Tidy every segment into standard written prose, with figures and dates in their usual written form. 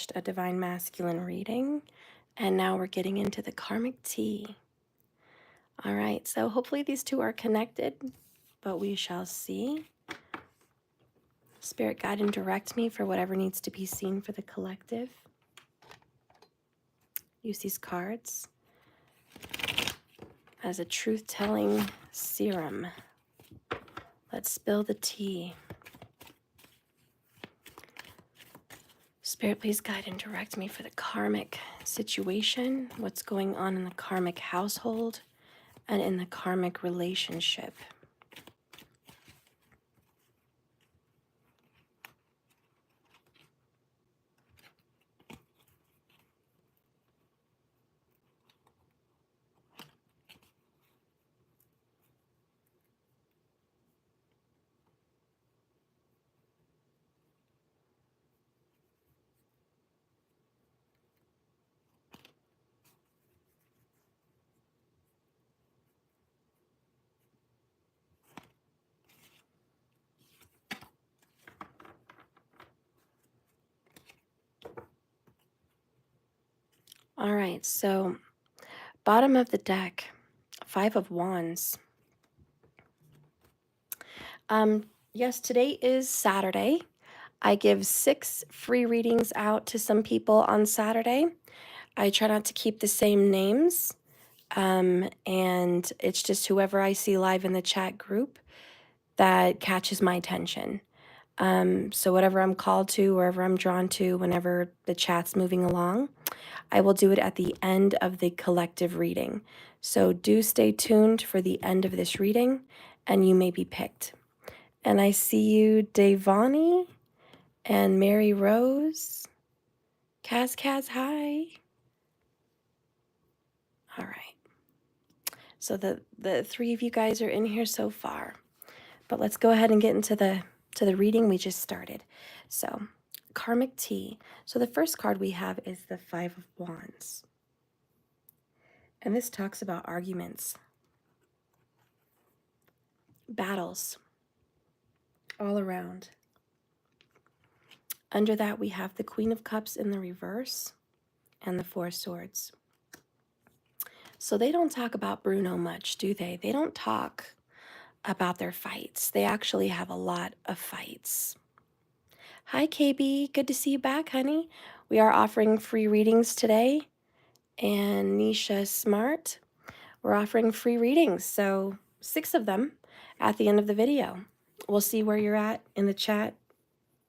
finished a Divine Masculine reading, and now we're getting into the Karmic tea. All right, so hopefully these two are connected, but we shall see. Spirit, guide and direct me for whatever needs to be seen for the collective. Use these cards as a truth-telling serum. Let's spill the tea. Spirit, please guide and direct me for the karmic situation, what's going on in the karmic household and in the karmic relationship. All right, so bottom of the deck, 5 of Wands. Yes, today is Saturday. I give 6 free readings out to some people on Saturday. I try not to keep the same names, and it's just whoever I see live in the chat group that catches my attention. So whatever I'm called to, wherever I'm drawn to, whenever the chat's moving along, I will do it at the end of the collective reading. So do stay tuned for the end of this reading, and you may be picked. And I see you, Devani and Mary Rose. Kaz, hi. All right. So the 3 of you guys are in here so far. But let's go ahead and get into the reading we just started. So, Karmic tea. So the first card we have is the 5 of Wands. And this talks about arguments, battles all around. Under that, we have the Queen of Cups in the reverse and the 4 Swords. So they don't talk about Bruno much, do they? They don't talk about their fights. They actually have a lot of fights. Hi, KB. Good to see you back, honey. We are offering free readings today. And Nisha Smart, we're offering free readings. So 6 of them at the end of the video. We'll see where you're at in the chat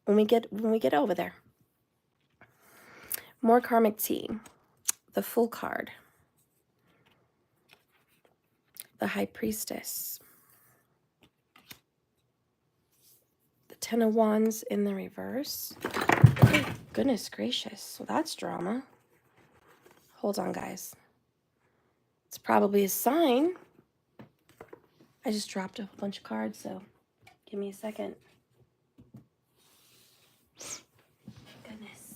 when we get over there. More karmic tea. The Full card. The High Priestess. The 10 of Wands in the reverse. Oh, goodness gracious. Well, that's drama. Hold on, guys. It's probably a sign. I just dropped a bunch of cards, so give me a second. Goodness.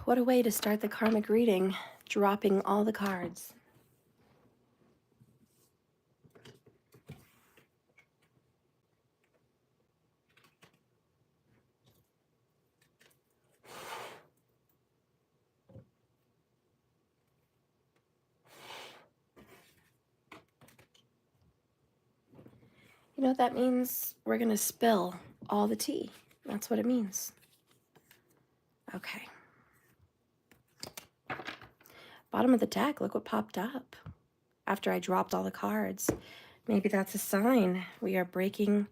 What a way to start the karmic reading, dropping all the cards. You know what that means? We're going to spill all the tea. That's what it means. Okay. Bottom of the deck, look what popped up after I dropped all the cards. Maybe that's a sign we are breaking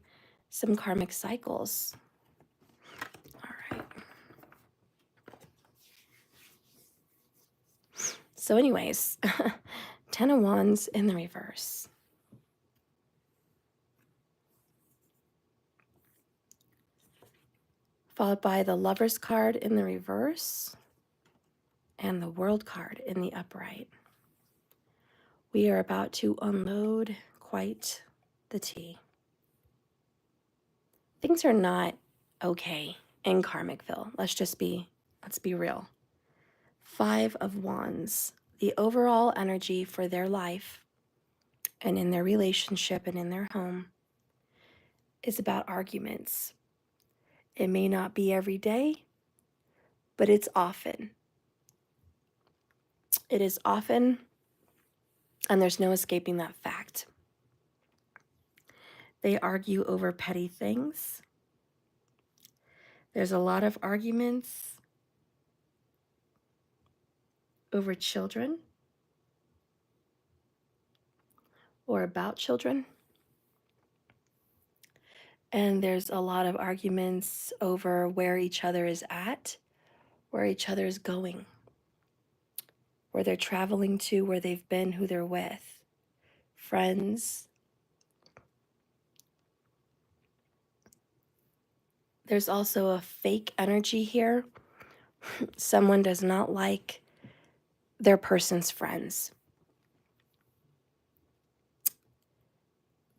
some karmic cycles. All right. So anyways, 10 of Wands in the reverse. Followed by the Lover's card in the reverse and the World card in the upright. We are about to unload quite the tea. Things are not okay in Karmicville. Let's be real. 5 of Wands, the overall energy for their life and in their relationship and in their home is about arguments. It may not be every day, but it's often. It is often, and there's no escaping that fact. They argue over petty things. There's a lot of arguments over children or about children. And there's a lot of arguments over where each other is at, where each other is going, where they're traveling to, where they've been, who they're with, friends. There's also a fake energy here. Someone does not like their person's friends.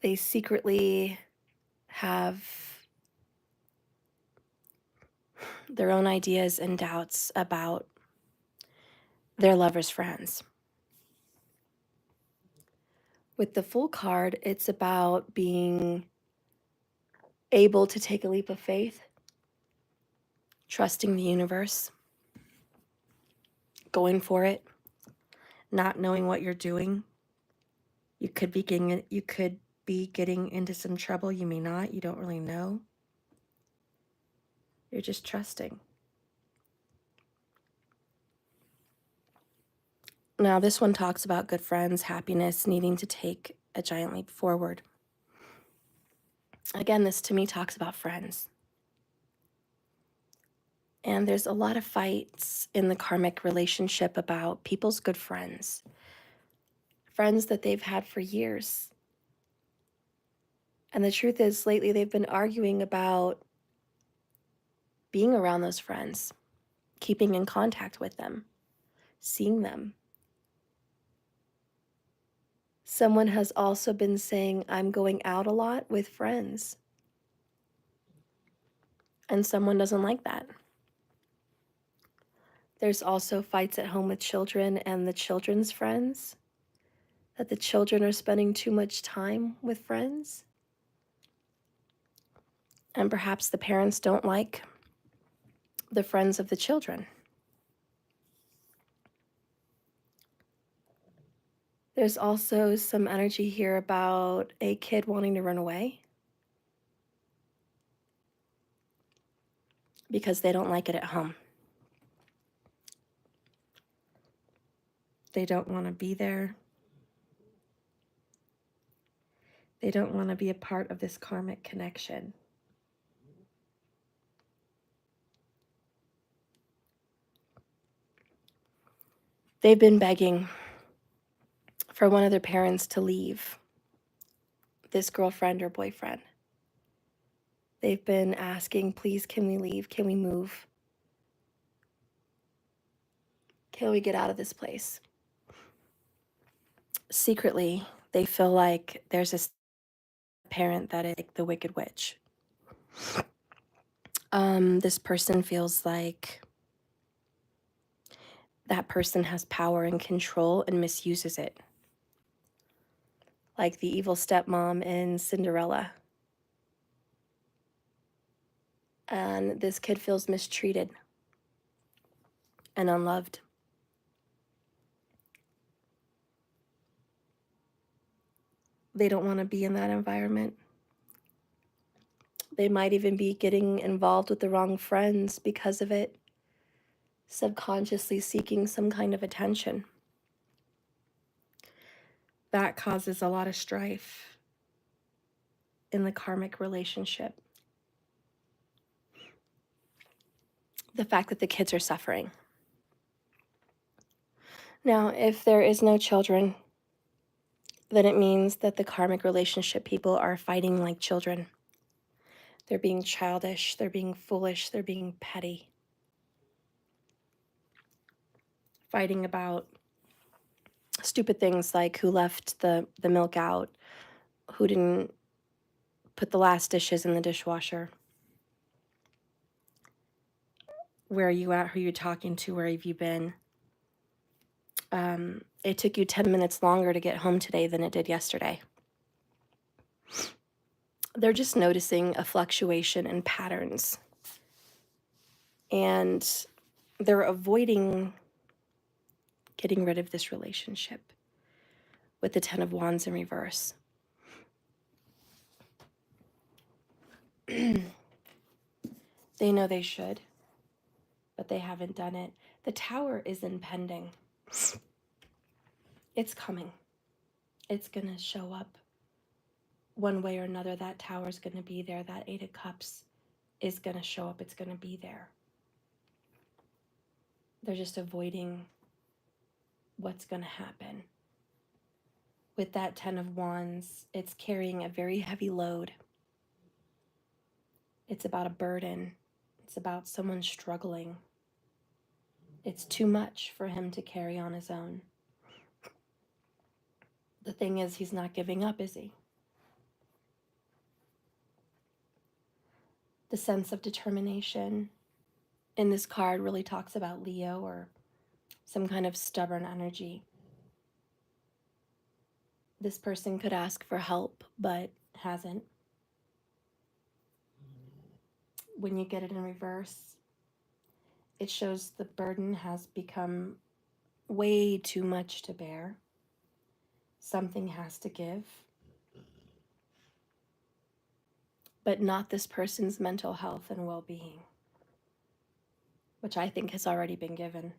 They secretly have their own ideas and doubts about their lover's friends. With the Fool card, it's about being able to take a leap of faith, trusting the universe, going for it, not knowing what you're doing. You could be getting into some trouble. You may not. You don't really know. You're just trusting. Now, this one talks about good friends, happiness, needing to take a giant leap forward. Again, this to me talks about friends. And there's a lot of fights in the karmic relationship about people's good friends, friends that they've had for years. And the truth is, lately they've been arguing about being around those friends, keeping in contact with them, seeing them. Someone has also been saying, I'm going out a lot with friends. And someone doesn't like that. There's also fights at home with children and the children's friends, that the children are spending too much time with friends. And perhaps the parents don't like the friends of the children. There's also some energy here about a kid wanting to run away because they don't like it at home. They don't want to be there. They don't want to be a part of this karmic connection. They've been begging for one of their parents to leave this girlfriend or boyfriend. They've been asking, please, can we leave? Can we move? Can we get out of this place? Secretly, they feel like there's a parent that is like the Wicked Witch. This person feels like that person has power and control and misuses it. Like the evil stepmom in Cinderella. And this kid feels mistreated and unloved. They don't want to be in that environment. They might even be getting involved with the wrong friends because of it, subconsciously seeking some kind of attention. That causes a lot of strife in the karmic relationship. The fact that the kids are suffering. Now, if there is no children, then it means that the karmic relationship people are fighting like children. They're being childish, they're being foolish, they're being petty. Fighting about stupid things like who left the milk out, who didn't put the last dishes in the dishwasher. Where are you at? Who are you talking to? Where have you been? It took you 10 minutes longer to get home today than it did yesterday. They're just noticing a fluctuation in patterns. And they're avoiding getting rid of this relationship with the 10 of Wands in reverse. They know they should, but they haven't done it. The Tower is impending. It's coming. It's going to show up one way or another. That Tower is going to be there. That Eight of Cups is going to show up. It's going to be there. They're just avoiding what's going to happen. With that 10 of Wands, it's carrying a very heavy load. It's about a burden. It's about someone struggling. It's too much for him to carry on his own. The thing is, he's not giving up, is he? The sense of determination in this card really talks about Leo or some kind of stubborn energy. This person could ask for help, but hasn't. When you get it in reverse, it shows the burden has become way too much to bear. Something has to give. But not this person's mental health and well-being, which I think has already been given.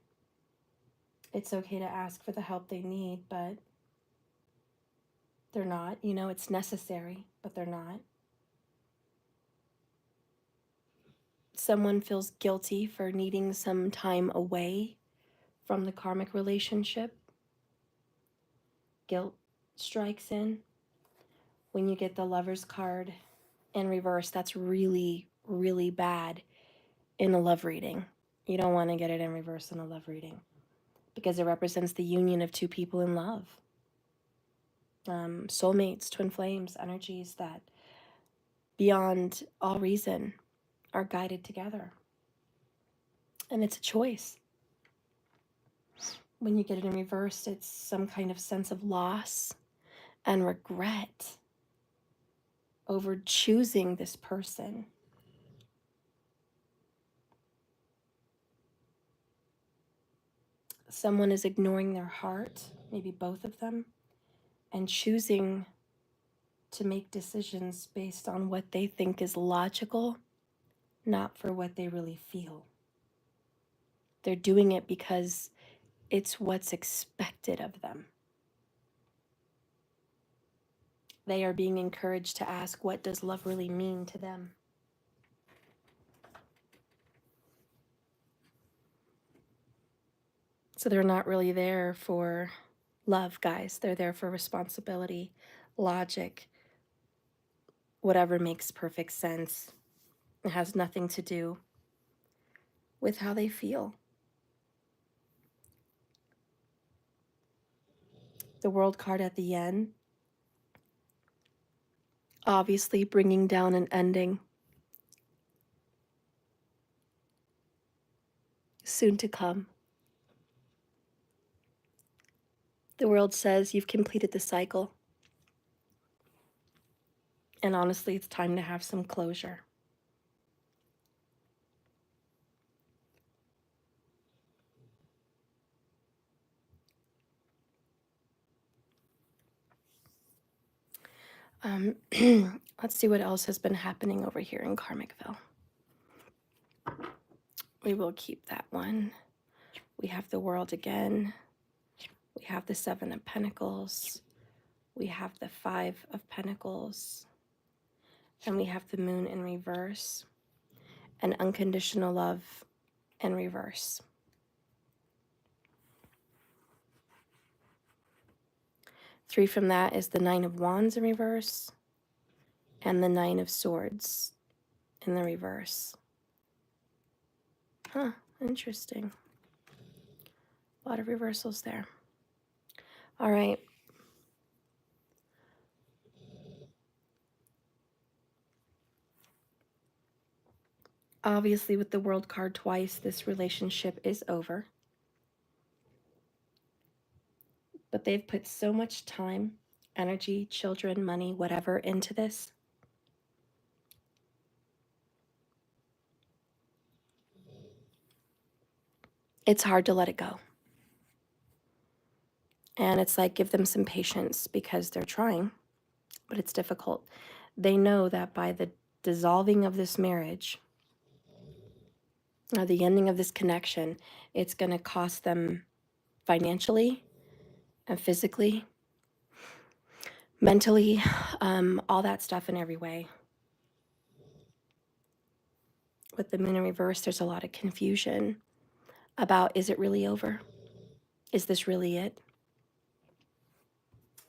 It's okay to ask for the help they need, but they're not. You know, it's necessary, but they're not. Someone feels guilty for needing some time away from the karmic relationship. Guilt strikes in. When you get the Lover's card in reverse, that's really, really bad in a love reading. You don't want to get it in reverse in a love reading because it represents the union of two people in love. Soulmates, twin flames, energies that beyond all reason are guided together. And it's a choice. When you get it in reverse, it's some kind of sense of loss and regret over choosing this person. Someone is ignoring their heart, maybe both of them, and choosing to make decisions based on what they think is logical, not for what they really feel. They're doing it because it's what's expected of them. They are being encouraged to ask, what does love really mean to them? So they're not really there for love, guys. They're there for responsibility, logic, whatever makes perfect sense. It has nothing to do with how they feel. The World card at the end, obviously bringing down an ending. Soon to come. The World says you've completed the cycle. And honestly, it's time to have some closure. Let's see what else has been happening over here in Karmicville. We will keep that one. We have the World again. We have the Seven of Pentacles. We have the Five of Pentacles. And we have the Moon in reverse. And unconditional love in reverse. Three from that is the Nine of Wands in reverse. And the Nine of Swords in the reverse. Huh, interesting. A lot of reversals there. All right. Obviously, with the World card twice, this relationship is over. But they've put so much time, energy, children, money, whatever into this. It's hard to let it go. And it's like, give them some patience because they're trying, but it's difficult. They know that by the dissolving of this marriage or the ending of this connection, it's going to cost them financially and physically, mentally, all that stuff in every way. With the moon in reverse, there's a lot of confusion about, is it really over? Is this really it?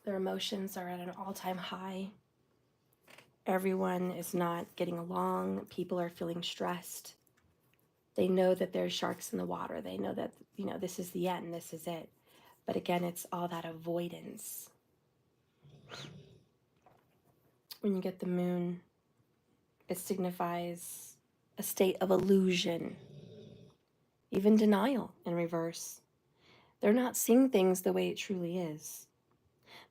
Their emotions are at an all-time high. Everyone is not getting along. People are feeling stressed. They know that there's sharks in the water. They know that, this is the end. This is it. But again, it's all that avoidance. When you get the moon, it signifies a state of illusion, even denial in reverse. They're not seeing things the way it truly is.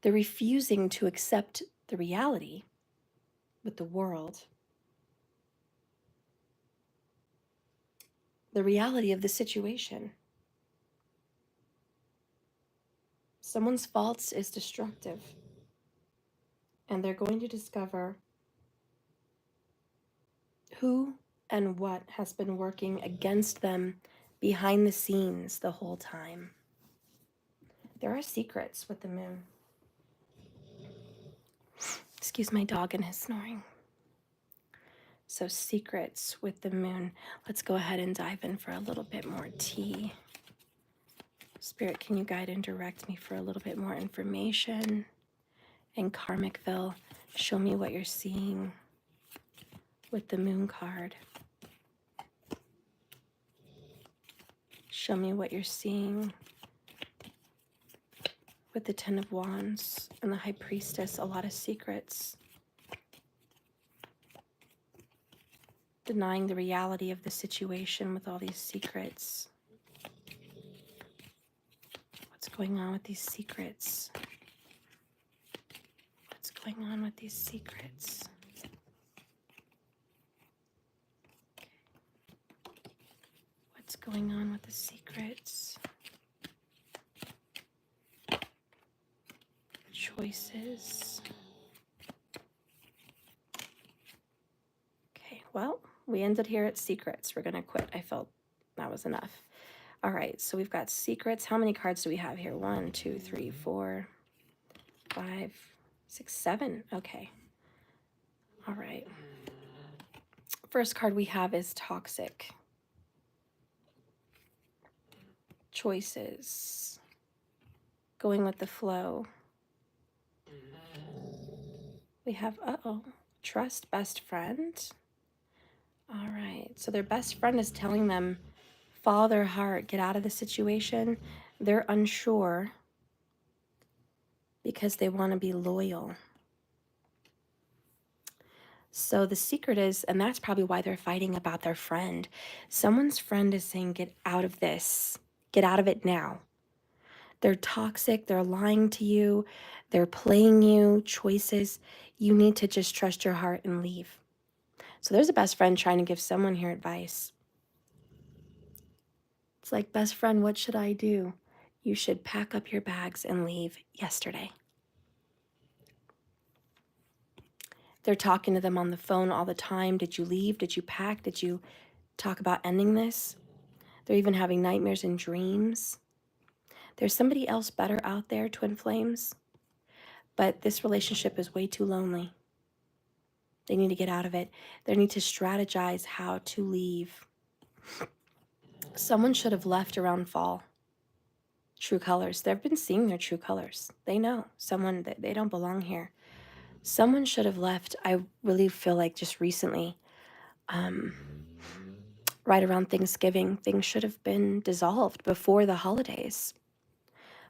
They're refusing to accept the reality with the world, the reality of the situation. Someone's faults is destructive, and they're going to discover who and what has been working against them behind the scenes the whole time. There are secrets with the moon. Excuse my dog and his snoring. So secrets with the moon. Let's go ahead and dive in for a little bit more tea. Spirit, can you guide and direct me for a little bit more information? And Karmicville, show me what you're seeing with the moon card. Show me what you're seeing with the Ten of Wands and the High Priestess. A lot of secrets. Denying the reality of the situation with all these secrets. What's going on with these secrets? What's going on with these secrets? What's going on with the secrets? Choices. Okay, well, we ended here at secrets. We're going to quit. I felt that was enough. All right, so we've got secrets. How many cards do we have here? 1, 2, 3, 4, 5, 6, 7. Okay. All right. First card we have is toxic. Choices. Going with the flow. We have, trust best friend. All right, so their best friend is telling them, follow their heart, get out of the situation. They're unsure because they want to be loyal. So the secret is, and that's probably why they're fighting about their friend. Someone's friend is saying, get out of this. Get out of it now. They're toxic. They're lying to you. They're playing you. Choices. You need to just trust your heart and leave. So there's a best friend trying to give someone here advice. It's like, best friend, what should I do? You should pack up your bags and leave yesterday. They're talking to them on the phone all the time. Did you leave? Did you pack? Did you talk about ending this? They're even having nightmares and dreams. There's somebody else better out there, twin flames. But this relationship is way too lonely. They need to get out of it. They need to strategize how to leave. Someone should have left around fall. True colors. They've been seeing their true colors. They know someone that they don't belong here. Someone should have left. I really feel like just recently, right around Thanksgiving, things should have been dissolved before the holidays.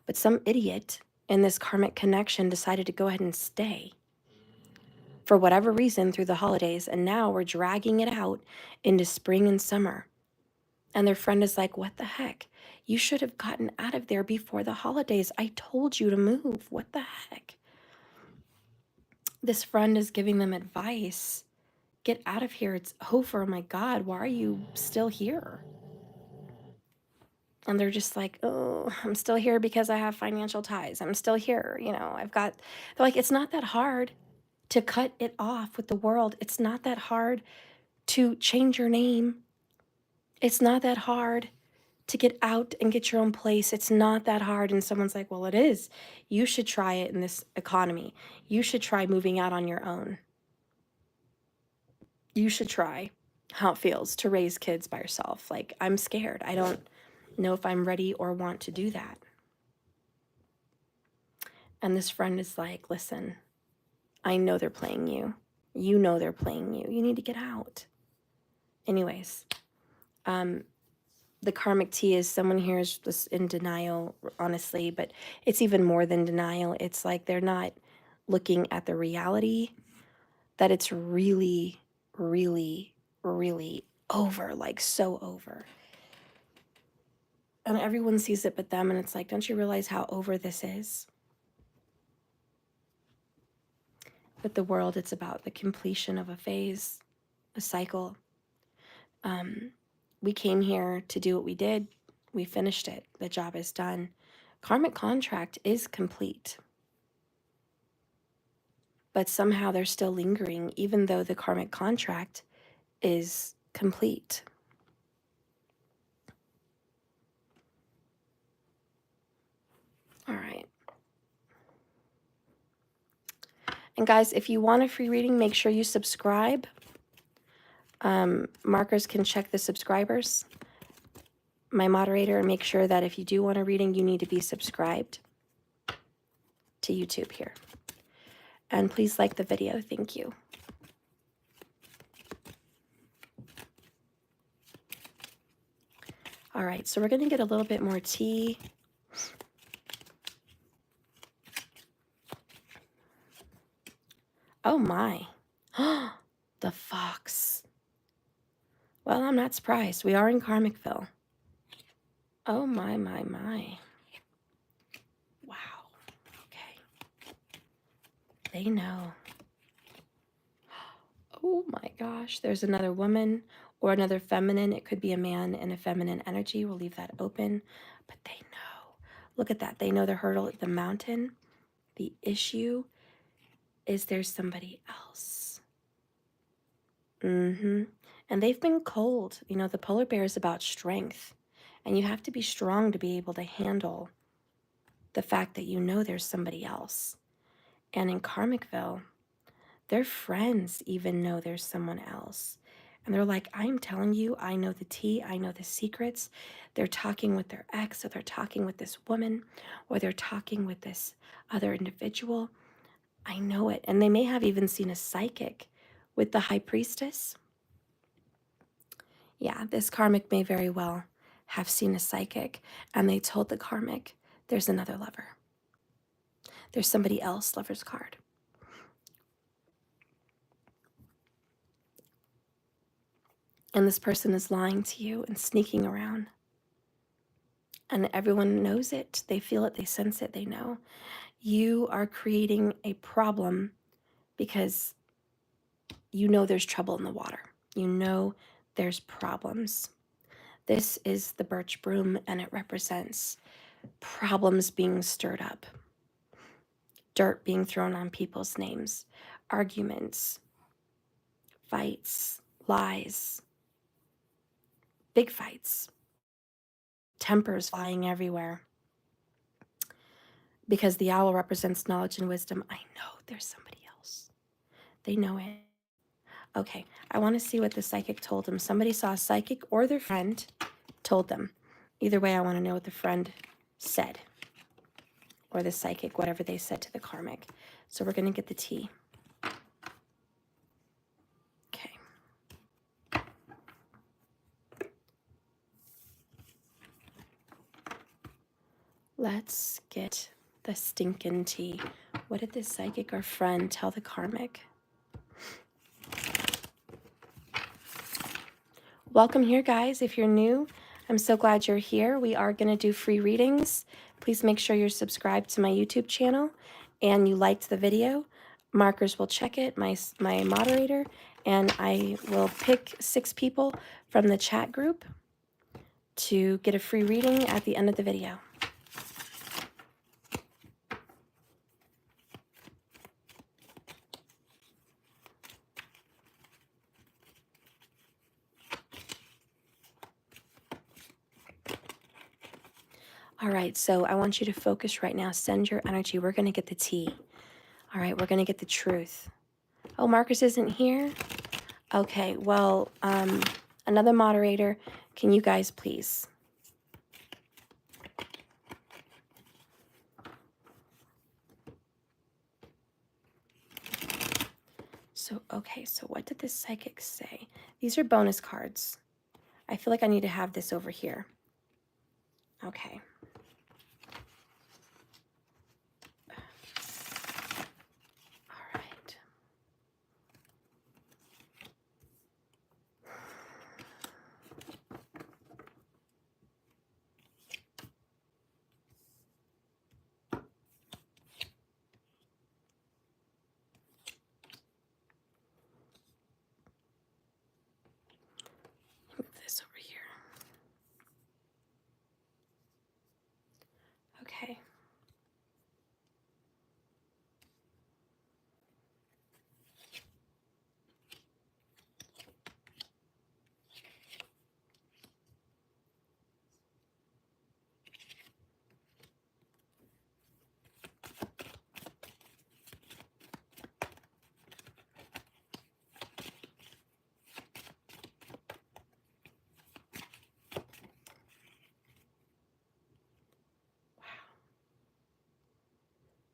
But some idiot in this karmic connection decided to go ahead and stay for whatever reason through the holidays. And now we're dragging it out into spring and summer. And their friend is like, what the heck? You should have gotten out of there before the holidays. I told you to move. What the heck? This friend is giving them advice. Get out of here. It's over. Oh my God, why are you still here? And they're just like, oh, I'm still here because I have financial ties. I'm still here. You know, they're like, it's not that hard to cut it off with the world. It's not that hard to change your name. It's not that hard to get out and get your own place. It's not that hard. And someone's like, well, it is. You should try it in this economy. You should try moving out on your own. You should try how it feels to raise kids by yourself. Like, I'm scared. I don't know if I'm ready or want to do that. And this friend is like, listen, I know they're playing you. You know they're playing you. You need to get out. Anyways, the karmic tea is someone here is just in denial, honestly, but it's even more than denial. It's like they're not looking at the reality that it's really, really, really over, like so over. And everyone sees it but them, and it's like, don't you realize how over this is? With the world, it's about the completion of a phase, a cycle. We came here to do what we did. We finished it. The job is done. Karmic contract is complete. But somehow they're still lingering, even though the karmic contract is complete. All right. And guys, if you want a free reading, make sure you subscribe. Markers can check the subscribers. My moderator, and make sure that if you do want a reading, you need to be subscribed to YouTube here. And please like the video. Thank you. All right, so we're going to get a little bit more tea. Oh my. The fox. Well, I'm not surprised. We are in Karmicville. Oh my, my, my. Wow. Okay. They know. Oh my gosh. There's another woman or another feminine. It could be a man in a feminine energy. We'll leave that open. But they know. Look at that. They know the hurdle at the mountain. The issue is there's somebody else. And they've been cold. You know, the polar bear is about strength. And you have to be strong to be able to handle the fact that you know there's somebody else. And in Karmicville, their friends even know there's someone else. And they're like, I'm telling you, I know the tea, I know the secrets. They're talking with their ex, or they're talking with this woman, or they're talking with this other individual. I know it. And they may have even seen a psychic with the high priestess. Yeah, this karmic may very well have seen a psychic, and they told the karmic, there's another lover. There's somebody else, lover's card. And this person is lying to you and sneaking around. And everyone knows it. They feel it. They sense it. They know. You are creating a problem because you know there's trouble in the water. You know there's problems. This is the birch broom, and it represents problems being stirred up, dirt being thrown on people's names, arguments, fights, lies, big fights, tempers flying everywhere. Because the owl represents knowledge and wisdom. I know there's somebody else. They know it. Okay, I want to see what the psychic told them. Somebody saw a psychic, or their friend told them. Either way, I want to know what the friend said, or the psychic, whatever they said to the karmic. So we're going to get the tea. Okay. Let's get the stinking tea. What did the psychic or friend tell the karmic? Welcome here, guys. If you're new, I'm so glad you're here. We are going to do free readings. Please make sure you're subscribed to my YouTube channel and you liked the video. Markers will check it, my moderator, and I will pick 6 people from the chat group to get a free reading at the end of the video. All right, so I want you to focus right now. Send your energy. We're going to get the tea. All right, we're going to get the truth. Oh, Marcus isn't here? Okay, well, another moderator, can you guys please? So, okay, so what did this psychic say? These are bonus cards. I feel like I need to have this over here. Okay. All right. Move this over here. Okay.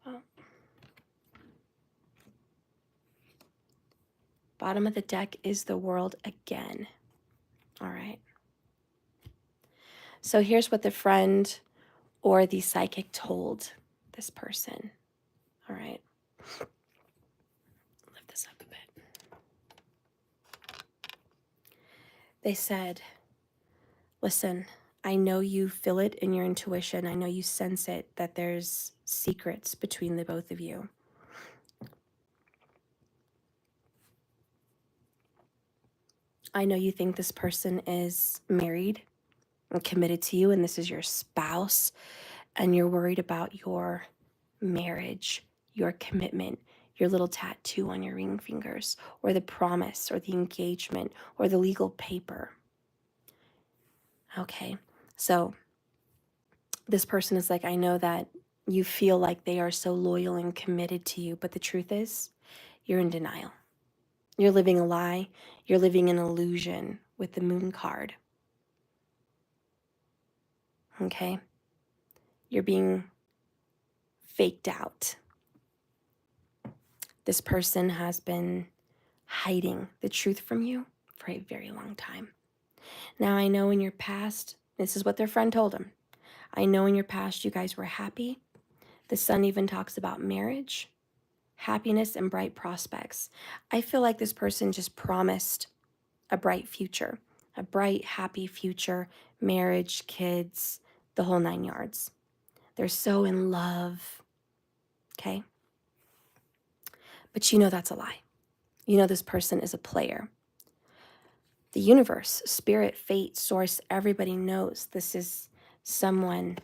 Well, bottom of the deck is the world again. All right. So here's what the friend or the psychic told this person. All right. Lift this up a bit. They said, listen, I know you feel it in your intuition. I know you sense it, that there's secrets between the both of you. I know you think this person is married and committed to you, and this is your spouse, and you're worried about your marriage, your commitment, your little tattoo on your ring fingers, or the promise, or the engagement, or the legal paper. Okay, so this person is like, I know that you feel like they are so loyal and committed to you, but the truth is, you're in denial. You're living a lie. You're living an illusion with the moon card. Okay? You're being faked out. This person has been hiding the truth from you for a very long time. Now, I know in your past, this is what their friend told them. I know in your past you guys were happy. The sun even talks about marriage, happiness, and bright prospects. I feel like this person just promised a bright future, a bright, happy future, marriage, kids, the whole 9 yards. They're so in love, okay? But you know that's a lie. You know this person is a player. The universe, spirit, fate, source, everybody knows this is someone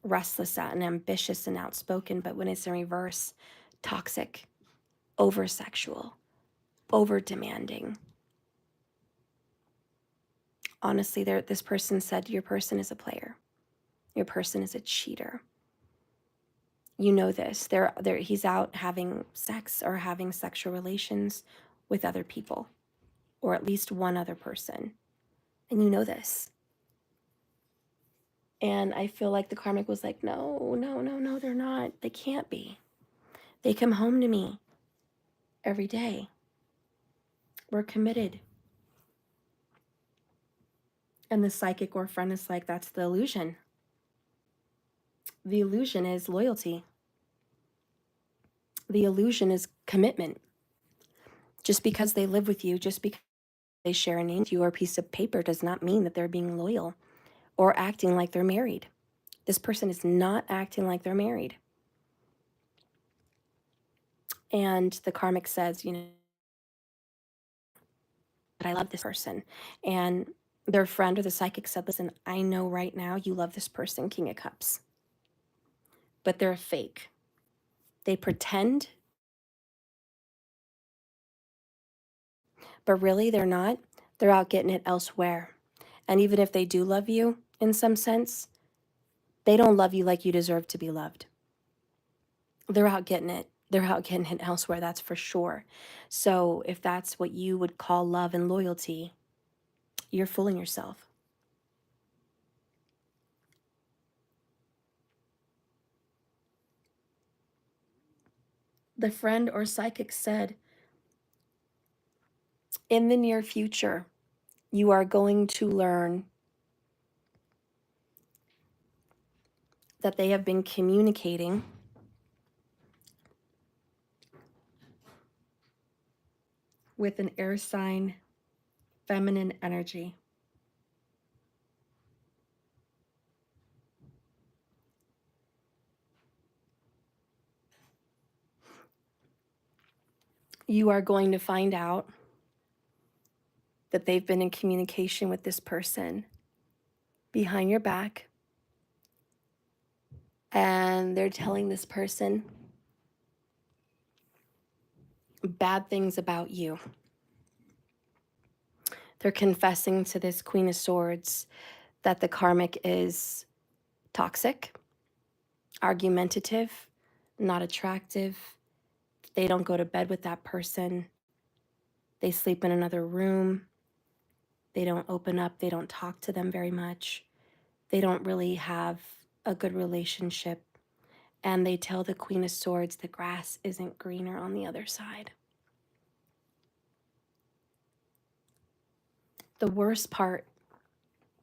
restless and ambitious and outspoken, but when it's in reverse, toxic, over-sexual, over-demanding. Honestly, this person said your person is a player. Your person is a cheater. You know this. He's out having sex or having sexual relations with other people, or at least one other person. And you know this. And I feel like the karmic was like, no, they're not. They can't be. They come home to me every day. We're committed. And the psychic or friend is like, that's the illusion. The illusion is loyalty. The illusion is commitment. Just because they live with you, just because they share a name to you or a piece of paper does not mean that they're being loyal or acting like they're married. This person is not acting like they're married. And the karmic says, but I love this person. And their friend or the psychic said, listen, I know right now you love this person, King of Cups, but they're fake. They pretend, but really they're not. They're out getting it elsewhere. And even if they do love you in some sense, they don't love you like you deserve to be loved. They're out getting it. They're out getting it elsewhere, that's for sure. So if that's what you would call love and loyalty, you're fooling yourself. The friend or psychic said, in the near future, you are going to learn that they have been communicating with an air sign, feminine energy. You are going to find out that they've been in communication with this person behind your back, and they're telling this person bad things about you. They're confessing to this Queen of Swords that the karmic is toxic, argumentative, not attractive. They don't go to bed with that person. They sleep in another room. They don't open up. They don't talk to them very much. They don't really have a good relationship. And they tell the Queen of Swords the grass isn't greener on the other side. The worst part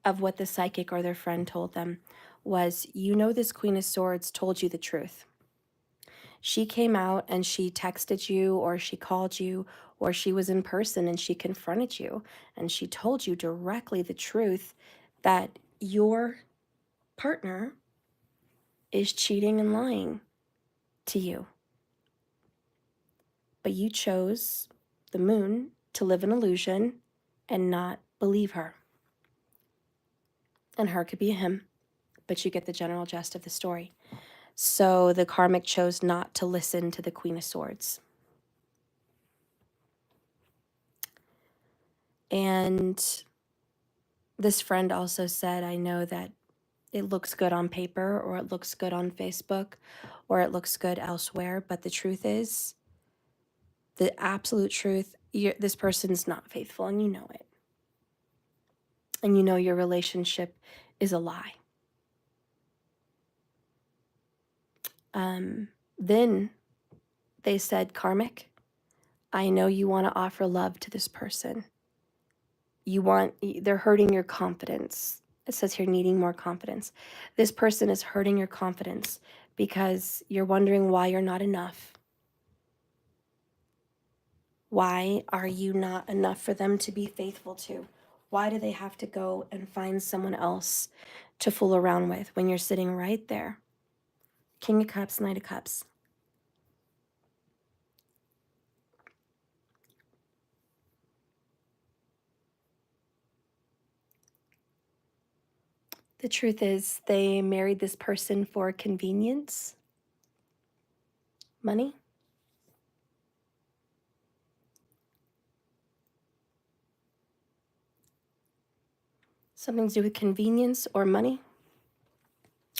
of what the psychic or their friend told them was, this Queen of Swords told you the truth. She came out and she texted you, or she called you, or she was in person and she confronted you and she told you directly the truth that your partner is cheating and lying to you. But you chose the moon to live an illusion and not believe her. And her could be a him, but you get the general gist of the story. So the karmic chose not to listen to the Queen of Swords. And this friend also said, I know that it looks good on paper, or it looks good on Facebook, or it looks good elsewhere, but the truth is, the absolute truth, this person's not faithful, and you know it. And you know your relationship is a lie. Then they said, karmic, I know you want to offer love to this person. They're hurting your confidence. It says here, needing more confidence. This person is hurting your confidence because you're wondering why you're not enough. Why are you not enough for them to be faithful to? Why do they have to go and find someone else to fool around with when you're sitting right there? King of Cups, Knight of Cups. The truth is, they married this person for convenience, money. Something to do with convenience or money,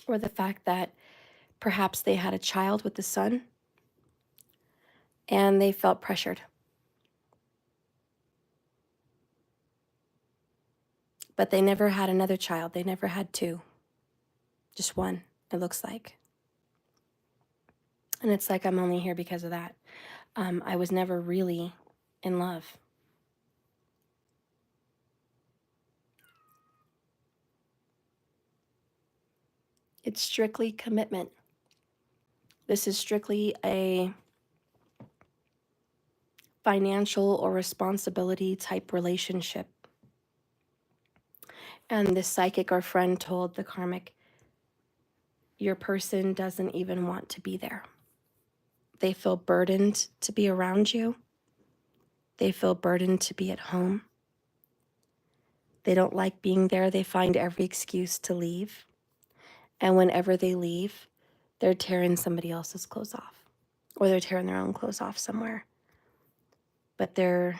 or the fact that perhaps they had a child with the son and they felt pressured. But they never had another child. They never had two. Just one, it looks like. And it's like, I'm only here because of that. I was never really in love. It's strictly commitment. This is strictly a financial or responsibility type relationship. And this psychic or friend told the karmic, your person doesn't even want to be there. They feel burdened to be around you. They feel burdened to be at home. They don't like being there. They find every excuse to leave. And whenever they leave, they're tearing somebody else's clothes off, or they're tearing their own clothes off somewhere. But they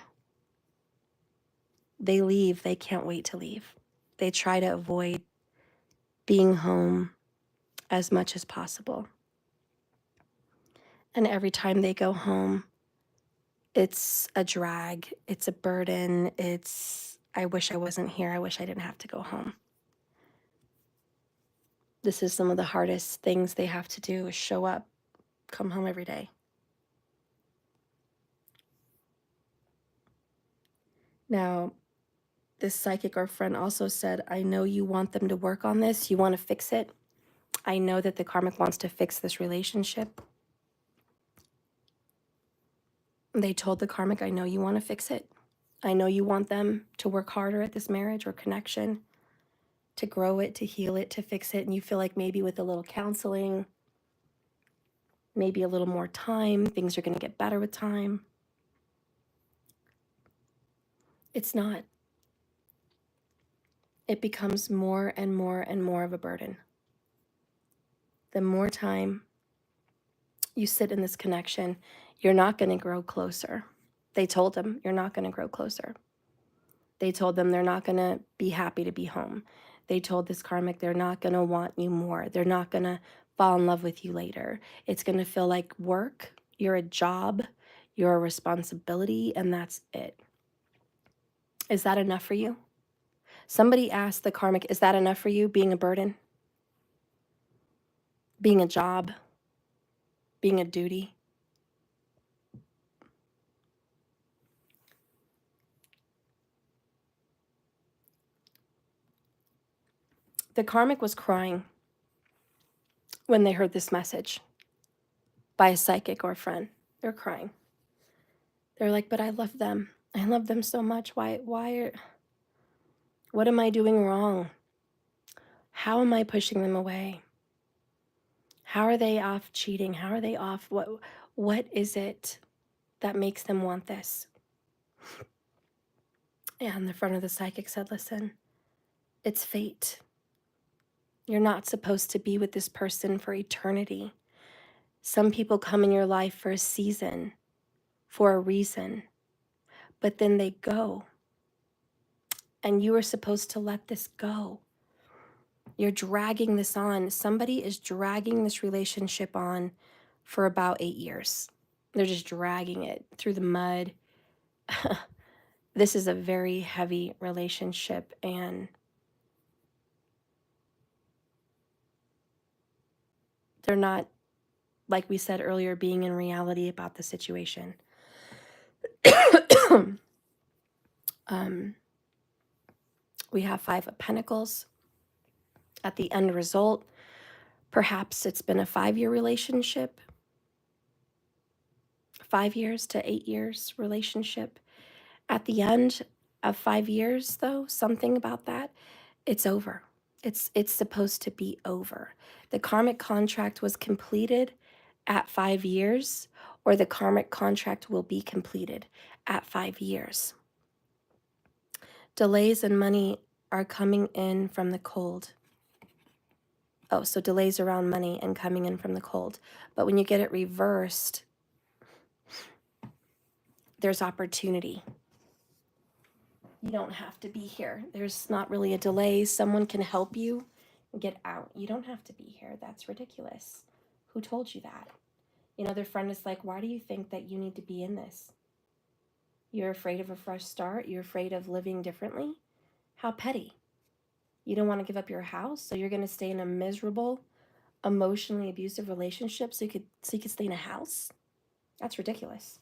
leave, they can't wait to leave. They try to avoid being home as much as possible. And every time they go home, it's a drag, it's a burden, I wish I wasn't here, I wish I didn't have to go home. This is some of the hardest things they have to do, is show up, come home every day. Now, this psychic or friend also said, I know you want them to work on this, you want to fix it. I know that the karmic wants to fix this relationship. They told the karmic, I know you want to fix it. I know you want them to work harder at this marriage or connection, to grow it, to heal it, to fix it. And you feel like maybe with a little counseling, maybe a little more time, things are going to get better with time. It's not. It becomes more and more and more of a burden. The more time you sit in this connection, you're not going to grow closer. They told them, you're not going to grow closer. They told them they're not going to be happy to be home. They told this karmic they're not going to want you more. They're not going to fall in love with you later. It's going to feel like work. You're a job. You're a responsibility, and that's it. Is that enough for you? Somebody asked the karmic, is that enough for you, being a burden? Being a job? Being a duty? The karmic was crying when they heard this message by a psychic or a friend. They're crying. They're like, but I love them. I love them so much. What am I doing wrong? How am I pushing them away? How are they off cheating? How are they off? What is it that makes them want this? And the friend of the psychic said, listen, it's fate. You're not supposed to be with this person for eternity. Some people come in your life for a season, for a reason, but then they go. And you are supposed to let this go. You're dragging this on. Somebody is dragging this relationship on for about 8 years. They're just dragging it through the mud. This is a very heavy relationship, and they're not, like we said earlier, being in reality about the situation. We have 5 of Pentacles. At the end result, perhaps it's been a 5-year relationship, 5 years to 8 years relationship. At the end of 5 years, though, something about that, it's over. It's supposed to be over. The karmic contract was completed at 5 years, or the karmic contract will be completed at 5 years. Delays in money are coming in from the cold. Oh, so delays around money and coming in from the cold. But when you get it reversed, there's opportunity. You don't have to be here. There's not really a delay. Someone can help you get out. You don't have to be here. That's ridiculous. Who told you that? You know, their friend is like, why do you think that you need to be in this? You're afraid of a fresh start? You're afraid of living differently? How petty. You don't want to give up your house, so you're going to stay in a miserable, emotionally abusive relationship so you could stay in a house? That's ridiculous.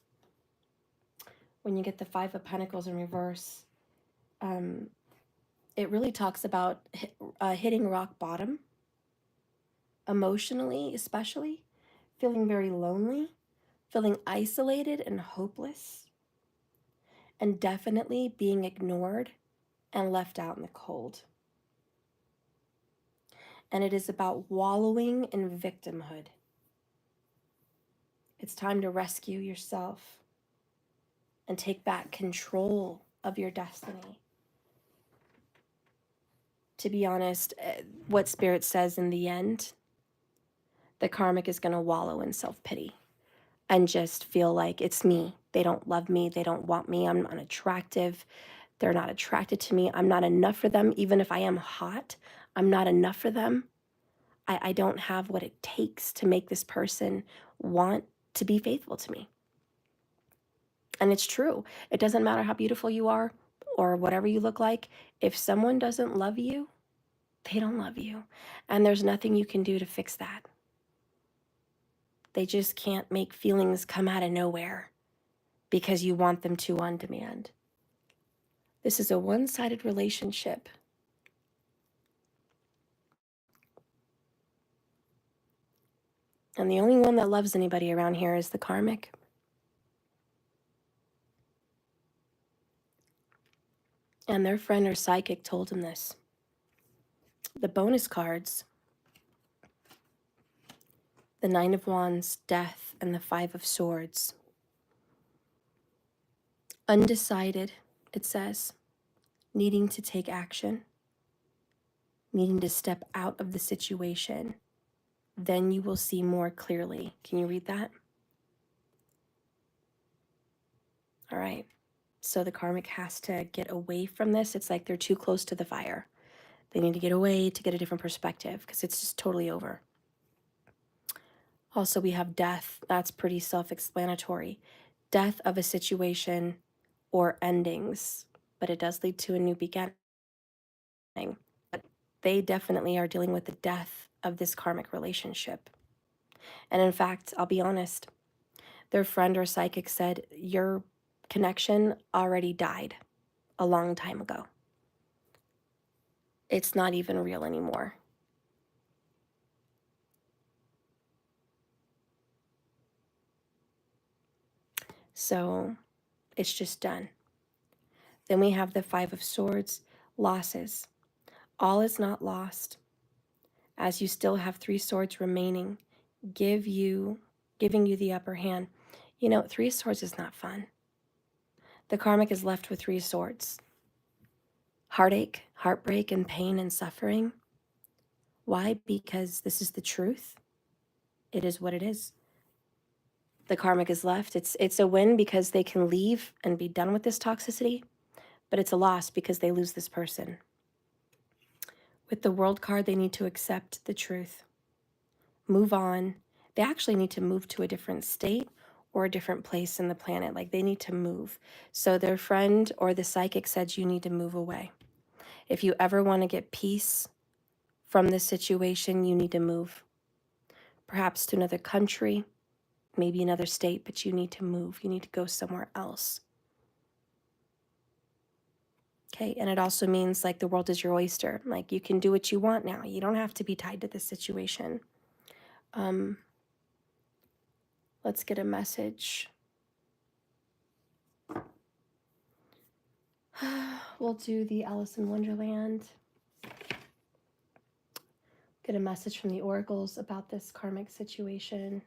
When you get the 5 of Pentacles in reverse, it really talks about hitting rock bottom, emotionally especially, feeling very lonely, feeling isolated and hopeless. and definitely being ignored and left out in the cold. And it is about wallowing in victimhood. It's time to rescue yourself and take back control of your destiny. To be honest, what Spirit says in the end, the karmic is going to wallow in self-pity and just feel like it's me. They don't love me. They don't want me. I'm unattractive. They're not attracted to me. I'm not enough for them. Even if I am hot, I'm not enough for them. I don't have what it takes to make this person want to be faithful to me. And it's true. It doesn't matter how beautiful you are or whatever you look like. If someone doesn't love you, they don't love you. And there's nothing you can do to fix that. They just can't make feelings come out of nowhere because you want them to on demand. This is a one-sided relationship. And the only one that loves anybody around here is the karmic. And their friend or psychic told him this. The bonus cards, the Nine of Wands, Death, and the Five of Swords. Undecided, it says, needing to take action, needing to step out of the situation. Then you will see more clearly. Can you read that? All right. So the karmic has to get away from this. It's like they're too close to the fire. They need to get away to get a different perspective because it's just totally over. Also, we have death. That's pretty self-explanatory. Death of a situation or endings, but it does lead to a new beginning. But they definitely are dealing with the death of this karmic relationship. And in fact, I'll be honest, their friend or psychic said, your connection already died a long time ago. It's not even real anymore. So it's just done. Then we have the Five of Swords, losses. All is not lost, as you still have 3 swords remaining, giving you the upper hand. You know, 3 swords is not fun. The karmic is left with 3 swords. Heartache, heartbreak, and pain and suffering. Why? Because this is the truth. It is what it is. The karmic is left. It's a win because they can leave and be done with this toxicity, but it's a loss because they lose this person. With the World card, they need to accept the truth. Move on. They actually need to move to a different state or a different place in the planet. Like they need to move. So their friend or the psychic said you need to move away. If you ever want to get peace from this situation, you need to move. Perhaps to another country, maybe another state, but you need to move. You need to go somewhere else. Okay, and it also means like the world is your oyster. Like you can do what you want now. You don't have to be tied to this situation. Let's get a message. We'll do the Alice in Wonderland. Get a message from the oracles about this karmic situation.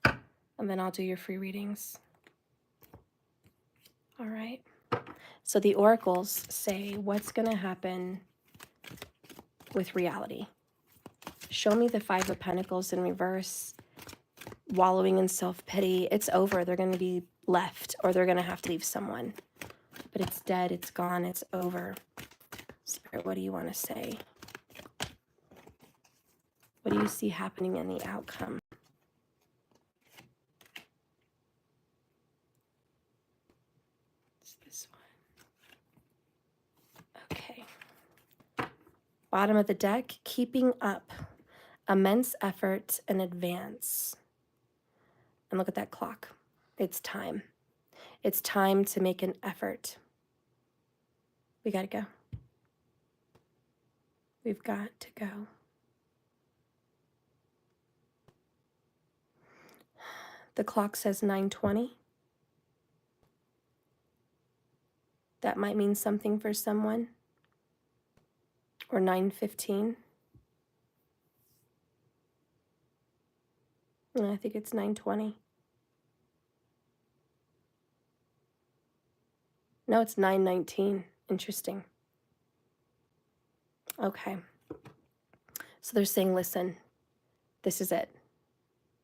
And then I'll do your free readings. All right. So the oracles say, what's going to happen with reality? Show me the Five of Pentacles in reverse, wallowing in self-pity. It's over. They're going to be left, or they're going to have to leave someone. But it's dead. It's gone. It's over. Spirit, what do you want to say? What do you see happening in the outcome? It's this one. Okay. Bottom of the deck, keeping up. Immense effort and advance. And look at that clock. It's time. It's time to make an effort. We got to go. We've got to go. The clock says 9:20. That might mean something for someone. Or 9:15. I think it's 9:20. No, it's 9:19. Interesting. Okay. So they're saying, listen, this is it.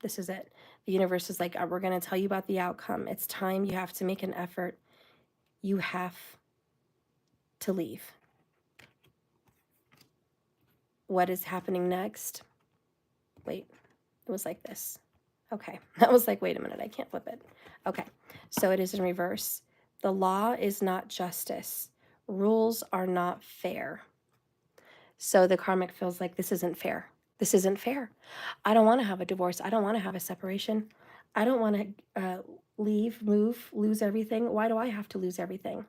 This is it. The universe is like, we're going to tell you about the outcome. It's time. You have to make an effort. You have to leave. What is happening next? Wait, it was like this. Okay. I was like, wait a minute, I can't flip it. Okay. So it is in reverse. The law is not justice. Rules are not fair. So the karmic feels like this isn't fair. This isn't fair. I don't want to have a divorce. I don't want to have a separation. I don't want to leave, move, lose everything. Why do I have to lose everything?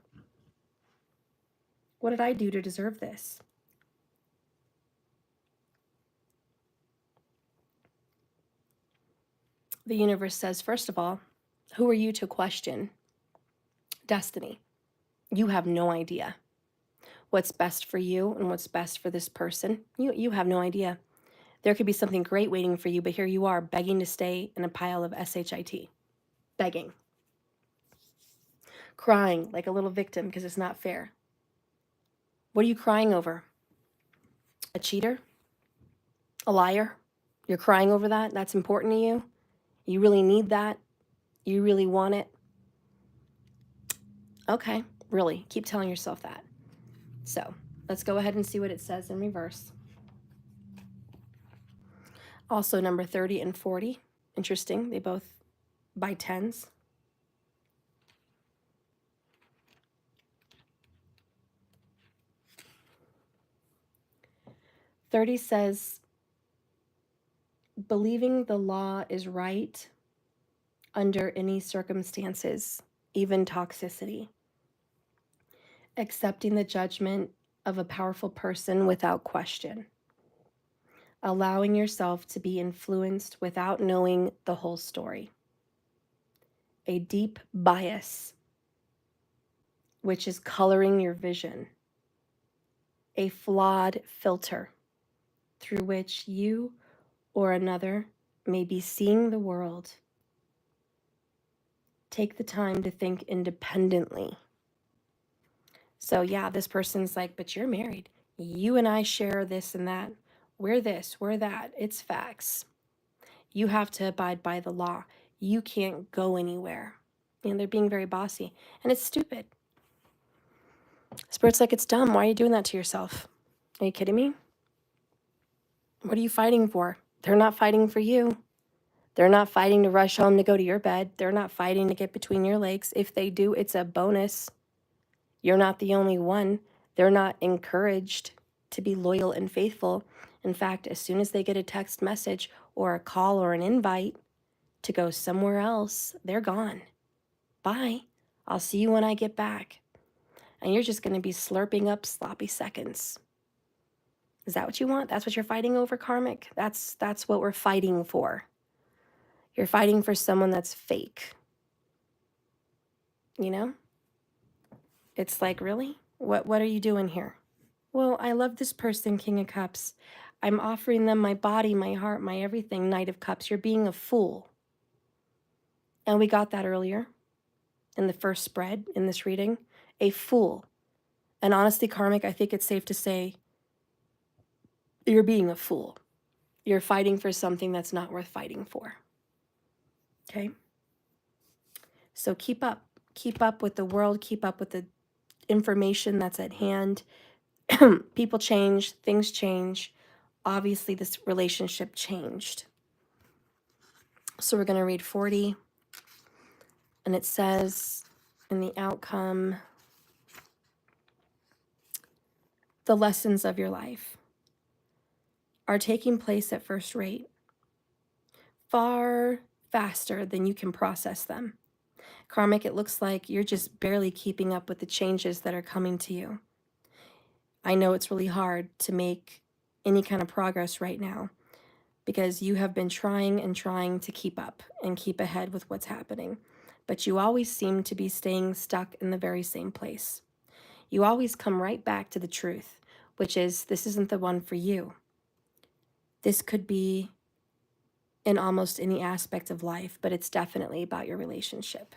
What did I do to deserve this? The universe says, first of all, who are you to question destiny? You have no idea what's best for you and what's best for this person. You have no idea. There could be something great waiting for you, but here you are begging to stay in a pile of SHIT. Begging. Crying like a little victim because it's not fair. What are you crying over? A cheater? A liar? You're crying over that? That's important to you? You really need that? You really want it? Okay, really, keep telling yourself that. So let's go ahead and see what it says in reverse. Also number 30 and 40. Interesting, they both by tens. 30 says, believing the law is right under any circumstances, even toxicity. Accepting the judgment of a powerful person without question. Allowing yourself to be influenced without knowing the whole story. A deep bias, which is coloring your vision. A flawed filter through which you or another may be seeing the world. Take the time to think independently. So yeah, this person's like, but you're married. You and I share this and that. We're this, we're that. It's facts. You have to abide by the law. You can't go anywhere. And they're being very bossy. And it's stupid. Spirit's like, it's dumb. Why are you doing that to yourself? Are you kidding me? What are you fighting for? They're not fighting for you. They're not fighting to rush home to go to your bed. They're not fighting to get between your legs. If they do, it's a bonus. You're not the only one. They're not encouraged to be loyal and faithful. In fact, as soon as they get a text message or a call or an invite to go somewhere else, they're gone. Bye. I'll see you when I get back. And you're just going to be slurping up sloppy seconds. Is that what you want? That's what you're fighting over, Karmic? That's what we're fighting for. You're fighting for someone that's fake. You know? It's like, really? What are you doing here? Well, I love this person, King of Cups. I'm offering them my body, my heart, my everything, Knight of Cups. You're being a fool. And we got that earlier in the first spread in this reading. A fool. And honestly, Karmic, I think it's safe to say you're being a fool. You're fighting for something that's not worth fighting for. Okay? So keep up. Keep up with the world. Keep up with the information that's at hand. People change. Things change. Obviously, this relationship changed. So we're going to read 40. And it says in the outcome, the lessons of your life are taking place at first rate, far faster than you can process them. Karmic, it looks like you're just barely keeping up with the changes that are coming to you. I know it's really hard to make any kind of progress right now because you have been trying and trying to keep up and keep ahead with what's happening, but you always seem to be staying stuck in the very same place. you always come right back to the truth, which is this isn't the one for you. This could be in almost any aspect of life, but it's definitely about your relationship.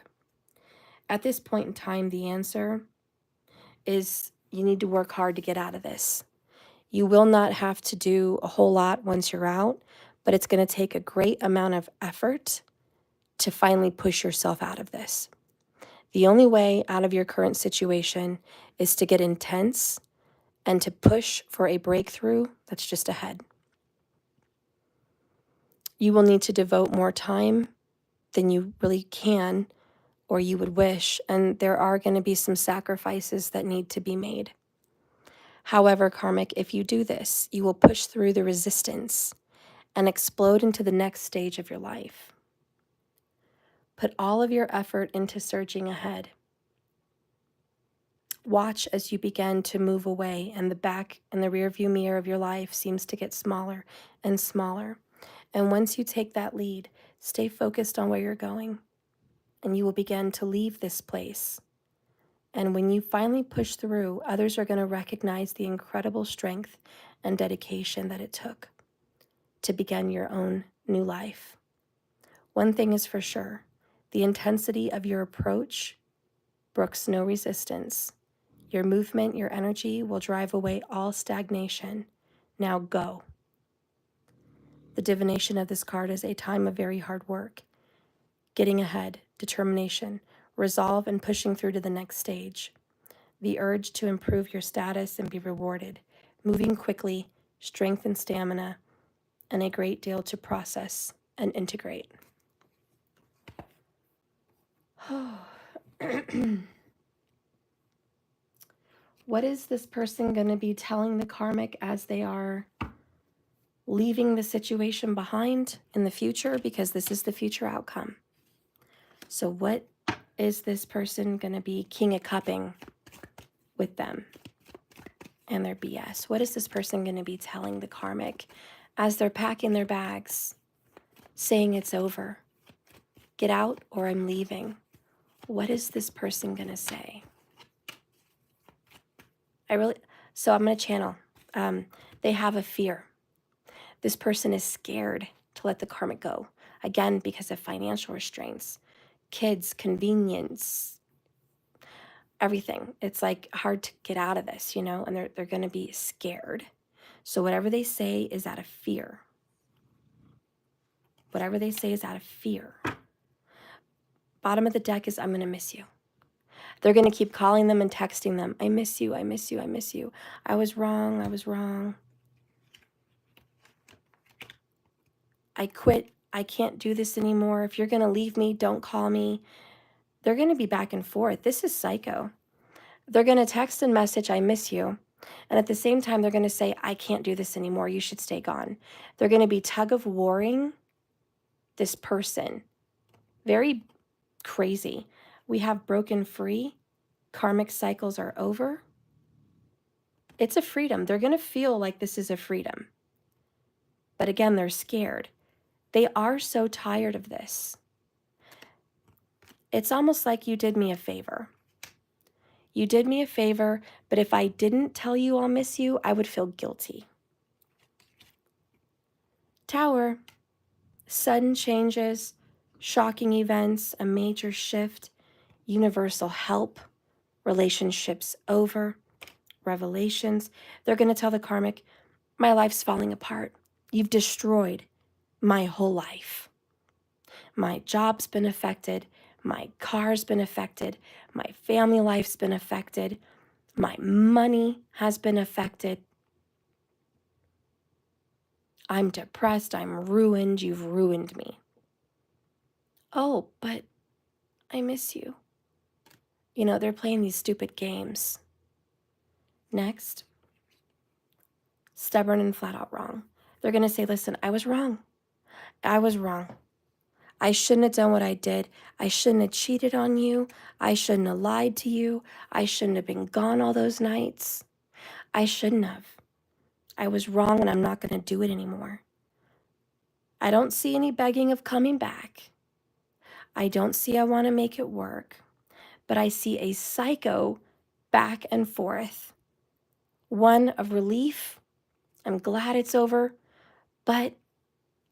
At this point in time, the answer is you need to work hard to get out of this. You will not have to do a whole lot once you're out, but it's going to take a great amount of effort to finally push yourself out of this. The only way out of your current situation is to get intense and to push for a breakthrough that's just ahead. You will need to devote more time than you really can or you would wish, and there are going to be some sacrifices that need to be made. However, Karmic, if you do this, you will push through the resistance and explode into the next stage of your life. Put all of your effort into surging ahead. Watch as you begin to move away and the back and the rearview mirror of your life seems to get smaller and smaller. And once you take that lead, stay focused on where you're going and you will begin to leave this place. And when you finally push through, others are going to recognize the incredible strength and dedication that it took to begin your own new life. One thing is for sure, the intensity of your approach brooks no resistance. Your movement, your energy will drive away all stagnation. Now go. The divination of this card is a time of very hard work, getting ahead, determination, resolve, and pushing through to the next stage. The urge to improve your status and be rewarded, moving quickly, strength and stamina, and a great deal to process and integrate. What is this person going to be telling the karmic as they are leaving the situation behind in the future? Because this is the future outcome. So what is this person going to be king of cupping with them and their BS? What is this person going to be telling the karmic as they're packing their bags, saying it's over? Get out or I'm leaving. What is this person going to say? So I'm going to channel. They have a fear. This person is scared to let the karmic go. Again, because of financial restraints, kids, convenience, everything. It's like hard to get out of this, and they're going to be scared. So whatever they say is out of fear. Whatever they say is out of fear. Bottom of the deck is I'm going to miss you. They're going to keep calling them and texting them. I miss you. I miss you. I miss you. I was wrong. I was wrong. I quit. I can't do this anymore. If you're going to leave me, don't call me. They're going to be back and forth. This is psycho. They're going to text and message, I miss you. And at the same time, they're going to say, I can't do this anymore. You should stay gone. They're going to be tug of warring this person. Very crazy. We have broken free. Karmic cycles are over. It's a freedom. They're going to feel like this is a freedom. But again, they're scared. They are so tired of this. It's almost like you did me a favor. You did me a favor, but if I didn't tell you I'll miss you, I would feel guilty. Tower. Sudden changes, shocking events, a major shift, universal help, relationships over, revelations. They're going to tell the karmic, my life's falling apart. You've destroyed my whole life. My job's been affected. My car's been affected. My family life's been affected. My money has been affected. I'm depressed. I'm ruined. You've ruined me. Oh, but I miss you. They're playing these stupid games. Next, stubborn and flat out wrong. They're going to say, listen, I was wrong. I was wrong. I shouldn't have done what I did. I shouldn't have cheated on you. I shouldn't have lied to you. I shouldn't have been gone all those nights. I shouldn't have. I was wrong and I'm not going to do it anymore. I don't see any begging of coming back. I don't see I want to make it work. But I see a psycho back and forth. One of relief, I'm glad it's over, but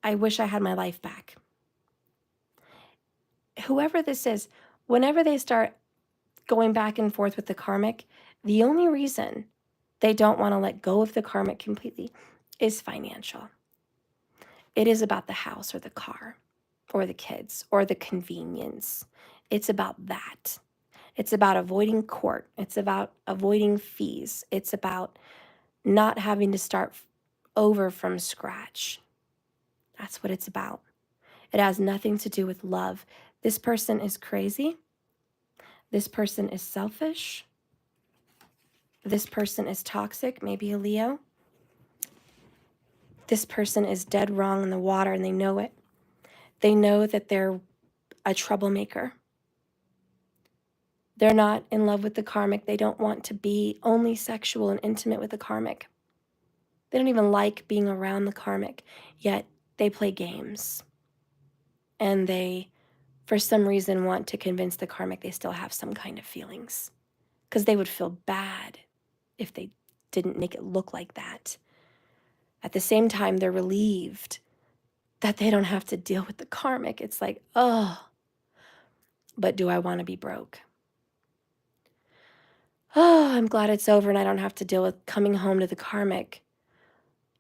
I wish I had my life back. Whoever this is, whenever they start going back and forth with the karmic, the only reason they don't want to let go of the karmic completely is financial. It is about the house or the car or the kids or the convenience. It's about that. It's about avoiding court. It's about avoiding fees. It's about not having to start over from scratch. That's what it's about. It has nothing to do with love. This person is crazy. This person is selfish. This person is toxic, maybe a Leo. This person is dead wrong in the water and they know it. They know that they're a troublemaker. They're not in love with the karmic. They don't want to be only sexual and intimate with the karmic. They don't even like being around the karmic, yet they play games. And they, for some reason, want to convince the karmic they still have some kind of feelings. Because they would feel bad if they didn't make it look like that. At the same time, they're relieved that they don't have to deal with the karmic. It's like, oh, but do I want to be broke? Oh, I'm glad it's over and I don't have to deal with coming home to the karmic.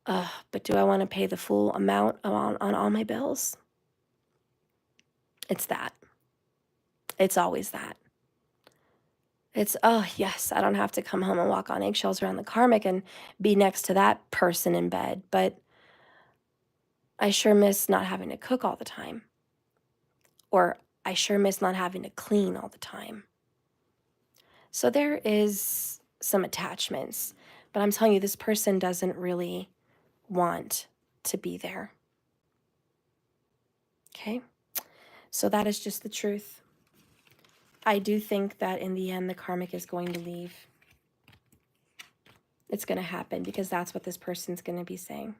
But do I want to pay the full amount on all my bills? It's that. It's always that. It's, oh, yes, I don't have to come home and walk on eggshells around the karmic and be next to that person in bed. But I sure miss not having to cook all the time. Or I sure miss not having to clean all the time. So there is some attachments. But I'm telling you, this person doesn't really want to be there. Okay? So that is just the truth. I do think that in the end, the karmic is going to leave. It's going to happen because that's what this person's going to be saying.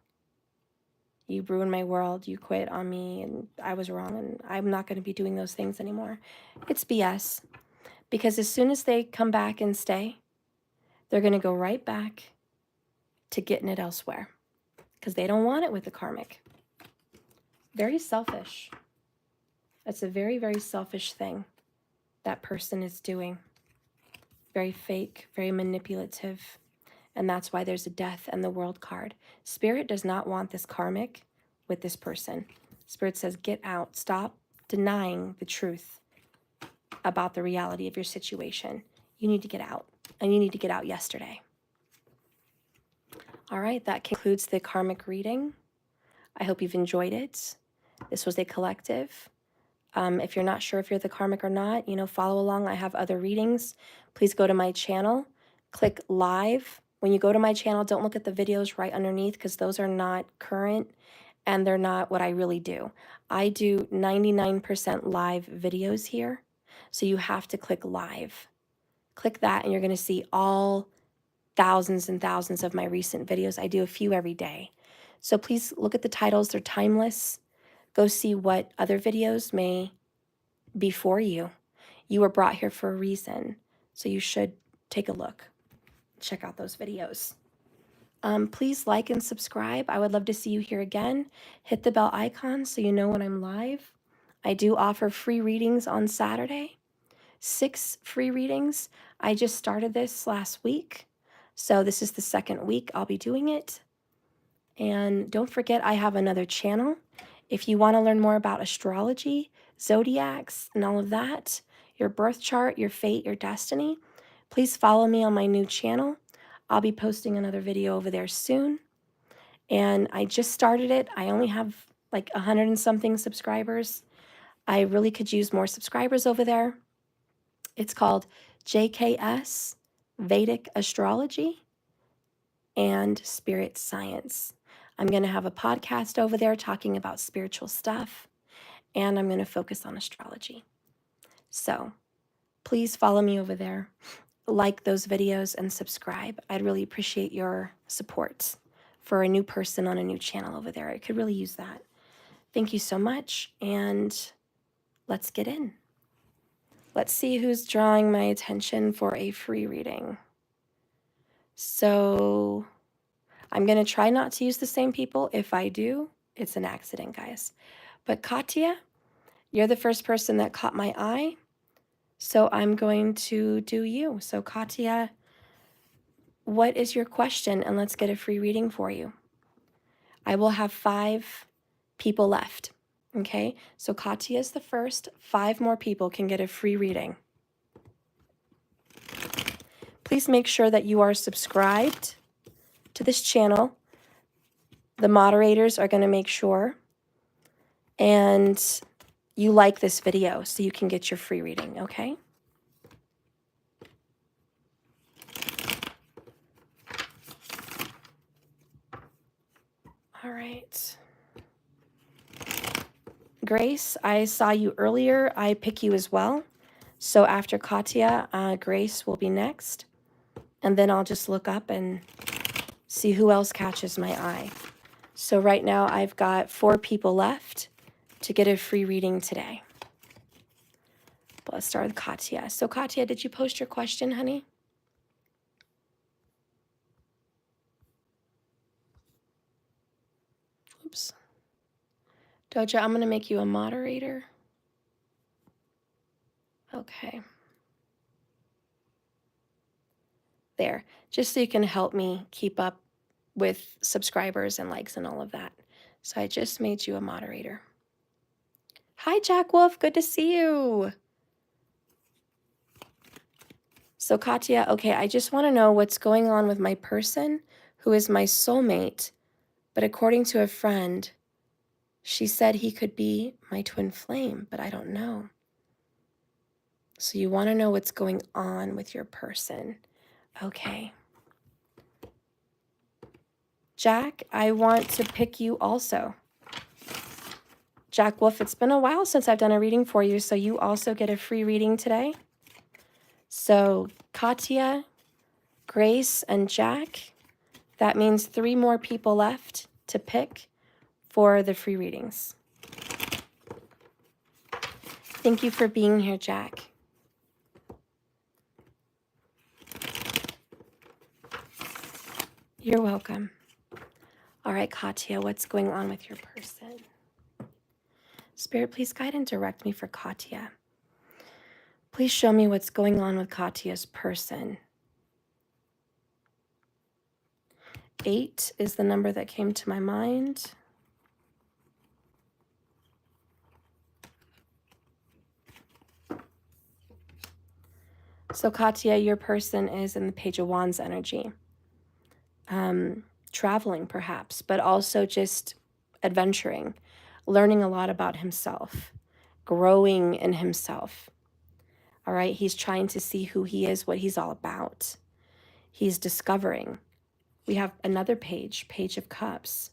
You ruined my world, you quit on me, and I was wrong, and I'm not going to be doing those things anymore. It's BS. Because as soon as they come back and stay, they're going to go right back to getting it elsewhere. Because they don't want it with the karmic. Very selfish. That's a very, very selfish thing that person is doing. Very fake, very manipulative. And that's why there's a death and the world card. Spirit does not want this karmic with this person. Spirit says, get out. Stop denying the truth about the reality of your situation. You need to get out. And you need to get out yesterday. All right, that concludes the karmic reading. I hope you've enjoyed it. This was a collective. If you're not sure if you're the karmic or not, follow along. I have other readings. Please go to my channel. Click live. When you go to my channel, don't look at the videos right underneath because those are not current and they're not what I really do. I do 99% live videos here, so you have to click live. Click that and you're going to see all thousands and thousands of my recent videos. I do a few every day. So please look at the titles. They're timeless. Go see what other videos may be for you. You were brought here for a reason, so you should take a look. Check out those videos. Please like and subscribe. I would love to see you here again. Hit the bell icon so you know when I'm live. I do offer free readings on Saturday. 6 free readings. I just started this last week, so this is the second week I'll be doing it. And don't forget, I have another channel. If you want to learn more about astrology, zodiacs, and all of that, your birth chart, your fate, your destiny, please follow me on my new channel. I'll be posting another video over there soon. And I just started it. I only have like 100 and something subscribers. I really could use more subscribers over there. It's called JKS, Vedic Astrology and Spirit Science. I'm going to have a podcast over there talking about spiritual stuff, and I'm going to focus on astrology. So please follow me over there, like those videos, and subscribe. I'd really appreciate your support for a new person on a new channel over there. I could really use that. Thank you so much, and let's get in. Let's see who's drawing my attention for a free reading. So I'm going to try not to use the same people. If I do, it's an accident, guys. But Katia, you're the first person that caught my eye. So I'm going to do you. So Katia, what is your question? And let's get a free reading for you. I will have 5 people left. Okay, so Katia is the first. 5 more people can get a free reading. Please make sure that you are subscribed to this channel. The moderators are going to make sure. And you like this video so you can get your free reading, okay? All right. Grace, I saw you earlier. I pick you as well. So after Katia, Grace will be next. And then I'll just look up and see who else catches my eye. So right now I've got 4 people left to get a free reading today. But let's start with Katia. So Katia, did you post your question, honey? Oops. Doja, I'm going to make you a moderator. Okay. There, just so you can help me keep up with subscribers and likes and all of that. So I just made you a moderator. Hi, Jack Wolf. Good to see you. So Katia, okay, I just want to know what's going on with my person who is my soulmate, but according to a friend, she said he could be my twin flame, but I don't know. So you want to know what's going on with your person. Okay. Jack, I want to pick you also. Jack Wolf, it's been a while since I've done a reading for you, so you also get a free reading today. So Katia, Grace, and Jack, that means 3 more people left to pick for the free readings. Thank you for being here, Jack. You're welcome. All right, Katia, what's going on with your person? Spirit, please guide and direct me for Katia. Please show me what's going on with Katia's person. 8 is the number that came to my mind. So Katia, your person is in the Page of Wands energy. Traveling perhaps, but also just adventuring, learning a lot about himself, growing in himself. All right, he's trying to see who he is, what he's all about. He's discovering. We have another page, Page of Cups.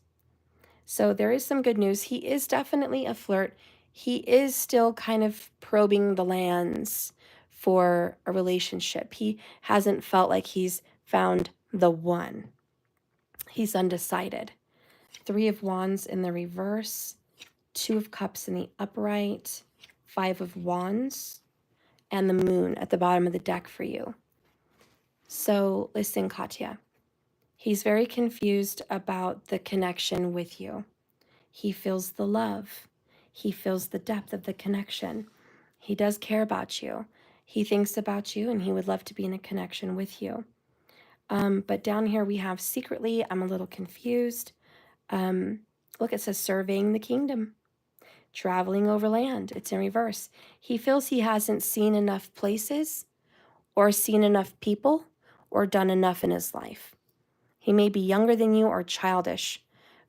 So there is some good news. He is definitely a flirt. He is still kind of probing the lands for a relationship. He hasn't felt like he's found the one. He's undecided. 3 of Wands in the reverse, 2 of Cups in the upright, 5 of Wands, and the Moon at the bottom of the deck for you. So listen, Katia. He's very confused about the connection with you. He feels the love. He feels the depth of the connection. He does care about you. He thinks about you and he would love to be in a connection with you. But down here we have secretly, I'm a little confused. Look, it says surveying the kingdom, traveling over land. It's in reverse. He feels he hasn't seen enough places or seen enough people or done enough in his life. He may be younger than you or childish,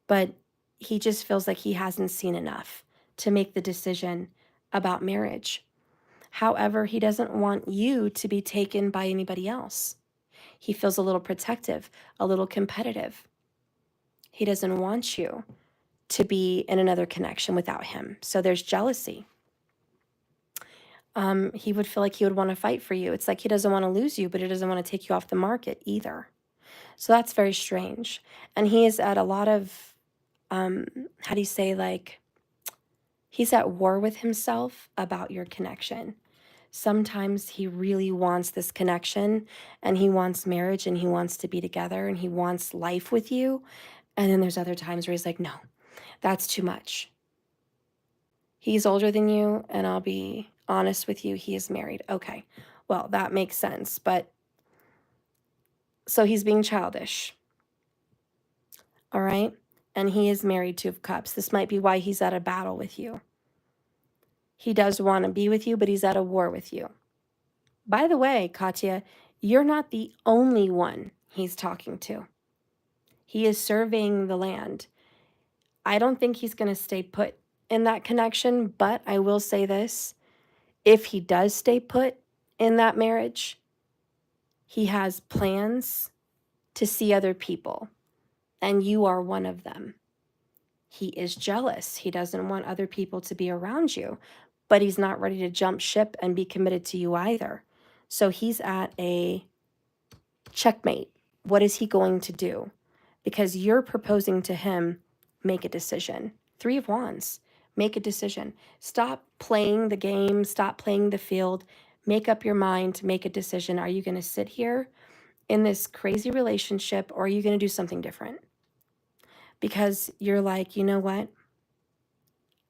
but he just feels like he hasn't seen enough to make the decision about marriage. However, he doesn't want you to be taken by anybody else. He feels a little protective, a little competitive. He doesn't want you to be in another connection without him. So there's jealousy. He would feel like he would want to fight for you. It's like he doesn't want to lose you, but he doesn't want to take you off the market either. So that's very strange. And he is at a lot of, how do you say, like, he's at war with himself about your connection. Sometimes he really wants this connection and he wants marriage and he wants to be together and he wants life with you. And then there's other times where he's like, no, that's too much. He's older than you, and I'll be honest with you, he is married. Okay, well, that makes sense. But so he's being childish. All right. And he is married, Two of Cups. This might be why he's at a battle with you. He does want to be with you, but he's at a war with you. By the way, Katia, you're not the only one he's talking to. He is surveying the land. I don't think he's going to stay put in that connection, but I will say this. If he does stay put in that marriage, he has plans to see other people, and you are one of them. He is jealous. He doesn't want other people to be around you, but he's not ready to jump ship and be committed to you either. So he's at a checkmate. What is he going to do? Because you're proposing to him, make a decision. Three of Wands, make a decision. Stop playing the game, stop playing the field, make up your mind, make a decision. Are you going to sit here in this crazy relationship, or are you going to do something different? Because you're like, you know what?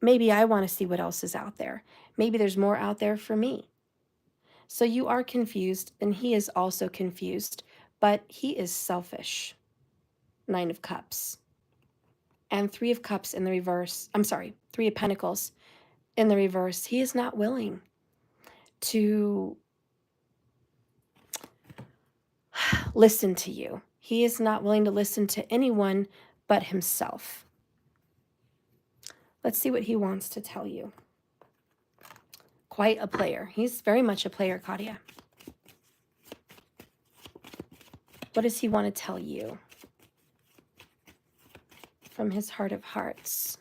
Maybe I want to see what else is out there. Maybe there's more out there for me. So you are confused, and he is also confused, but he is selfish. Nine of Cups. And Three of Cups in the reverse. I'm sorry, Three of Pentacles in the reverse. He is not willing to listen to you. He is not willing to listen to anyone but himself. Let's see what he wants to tell you. Quite a player. He's very much a player, Katia. What does he want to tell you from his heart of hearts?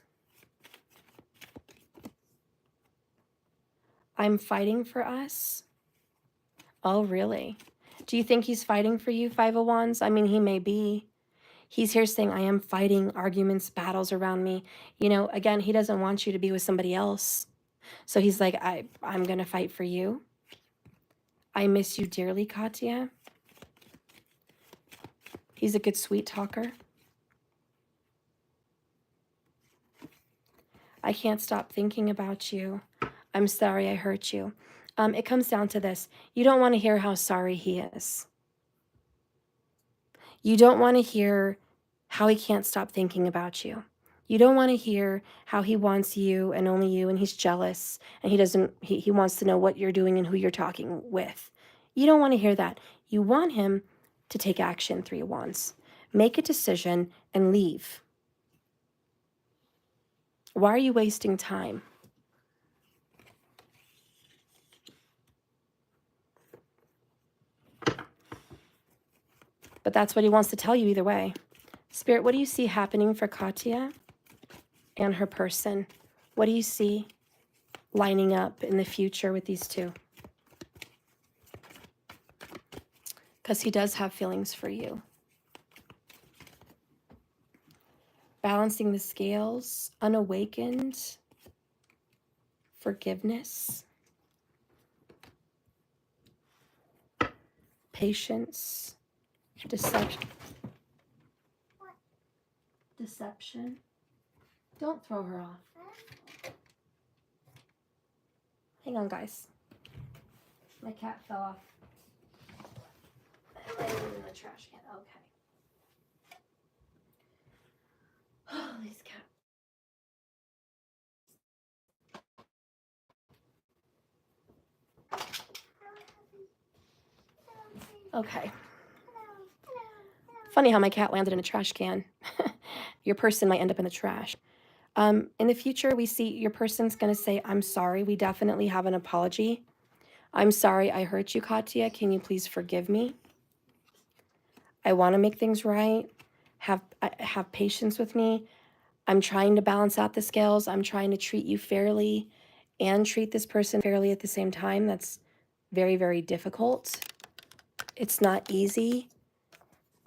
I'm fighting for us. Oh, really? Do you think he's fighting for you, Five of Wands? I mean, he may be. He's here saying, I am fighting arguments, battles around me. You know, again, he doesn't want you to be with somebody else. So he's like, I'm going to fight for you. I miss you dearly, Katia. He's a good sweet talker. I can't stop thinking about you. I'm sorry I hurt you. It comes down to this. You don't want to hear how sorry he is. You don't want to hear how he can't stop thinking about you. You don't want to hear how he wants you and only you, and he's jealous, and he wants to know what you're doing and who you're talking with. You don't want to hear that. You want him to take action, Three of Wands. Make a decision and leave. Why are you wasting time? But that's what he wants to tell you either way. Spirit, what do you see happening for Katia and her person? What do you see lining up in the future with these two? Because he does have feelings for you. Balancing the scales, unawakened, forgiveness, patience, deception. Don't throw her off. Hang on, guys. My cat fell off. I landed in the trash can. Okay. Oh, these cats. Okay. Funny how my cat landed in a trash can. Your person might end up in the trash. In the future, we see your person's going to say, I'm sorry. We definitely have an apology. I'm sorry I hurt you, Katia. Can you please forgive me? I want to make things right. Have patience with me. I'm trying to balance out the scales. I'm trying to treat you fairly and treat this person fairly at the same time. That's very, very difficult. It's not easy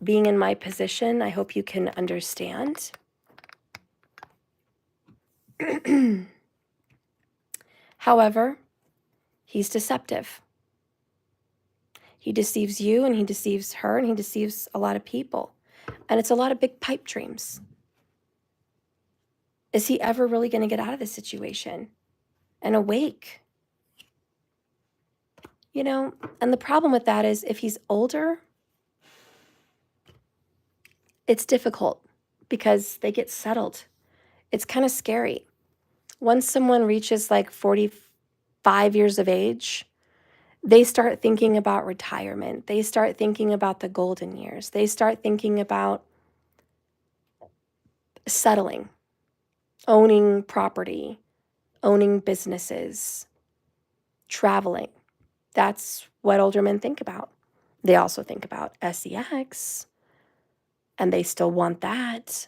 being in my position. I hope you can understand. However, He's deceptive. He deceives you, and he deceives her, and he deceives a lot of people. And it's a lot of big pipe dreams. Is he ever really going to get out of this situation and awake? You know, and the problem with that is if he's older, it's difficult because they get settled. It's kind of scary. Once someone reaches like 45 years of age, they start thinking about retirement. They start thinking about the golden years. They start thinking about settling, owning property, owning businesses, traveling. That's what older men think about. They also think about sex, and they still want that,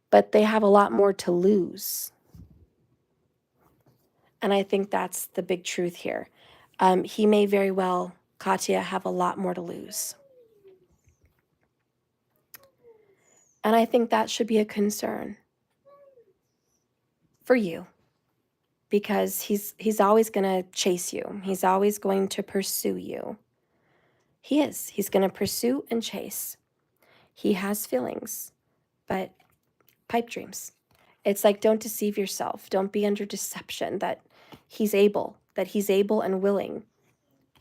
but they have a lot more to lose. And I think that's the big truth here. He may very well, Katia, have a lot more to lose. And I think that should be a concern for you, because he's always going to chase you. He's always going to pursue you. He is. He's going to pursue and chase. He has feelings, but pipe dreams. It's like, don't deceive yourself. Don't be under deception that he's able and willing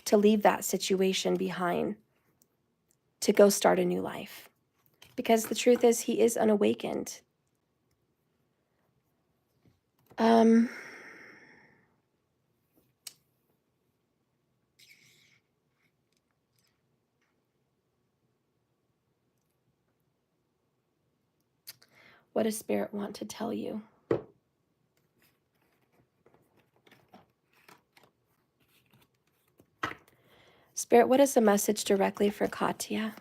to leave that situation behind to go start a new life. Because the truth is, he is unawakened. What does Spirit want to tell you? Spirit, what is the message directly for Katia?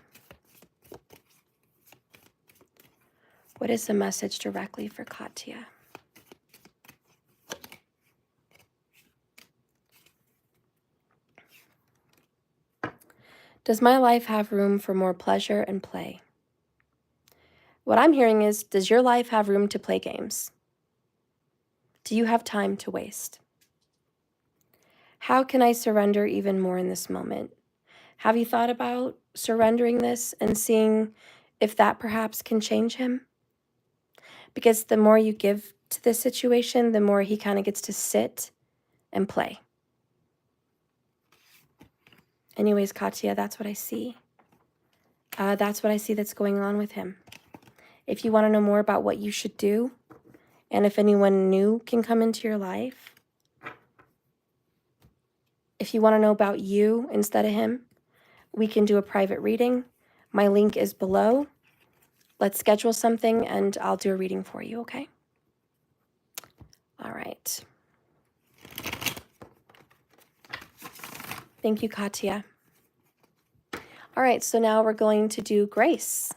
What is the message directly for Katia? Does my life have room for more pleasure and play? What I'm hearing is, does your life have room to play games? Do you have time to waste? How can I surrender even more in this moment? Have you thought about surrendering this and seeing if that perhaps can change him? Because the more you give to this situation, the more he kind of gets to sit and play. Anyways, Katia, that's what I see. That's what I see that's going on with him. If you want to know more about what you should do, and if anyone new can come into your life, if you want to know about you instead of him, we can do a private reading. My link is below. Let's schedule something and I'll do a reading for you, okay? All right. Thank you, Katia. All right, so now we're going to do Grace.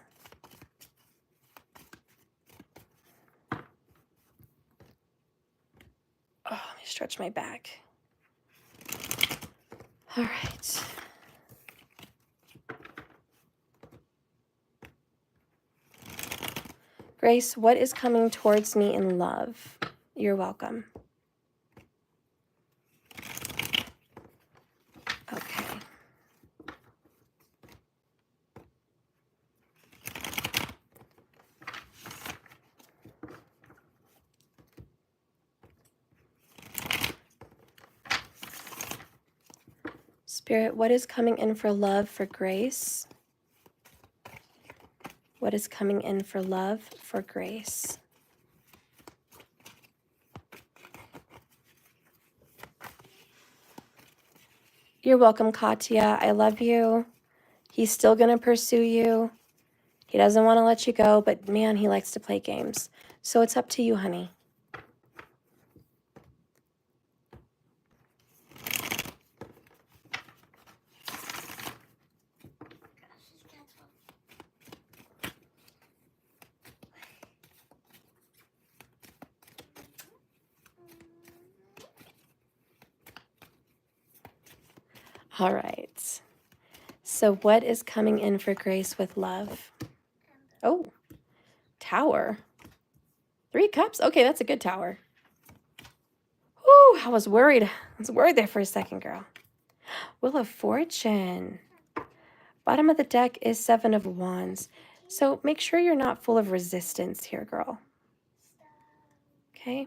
Oh, let me stretch my back. All right. Grace, what is coming towards me in love? You're welcome. Okay. Spirit, what is coming in for love for Grace? What is coming in for love for Grace? You're welcome, Katia. I love you. He's still going to pursue you. He doesn't want to let you go, but man, he likes to play games. So it's up to you, honey. All right. So what is coming in for Grace with love? Oh, Tower. 3 cups? Okay, that's a good tower. Whew, I was worried. I was worried there for a second, girl. Wheel of Fortune. Bottom of the deck is Seven of Wands. So make sure you're not full of resistance here, girl. Okay?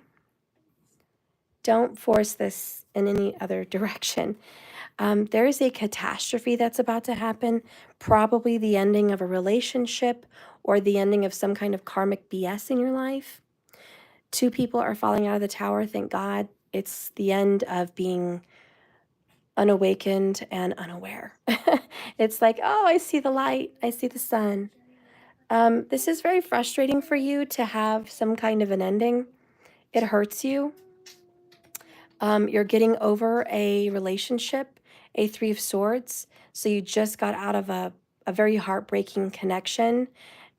Don't force this in any other direction. There is a catastrophe that's about to happen, probably the ending of a relationship or the ending of some kind of karmic BS in your life. 2 people are falling out of the tower, thank God. It's the end of being unawakened and unaware. It's like, oh, I see the light. I see the sun. This is very frustrating for you to have some kind of an ending. It hurts you. You're getting over a relationship, a 3 of Swords. So you just got out of a very heartbreaking connection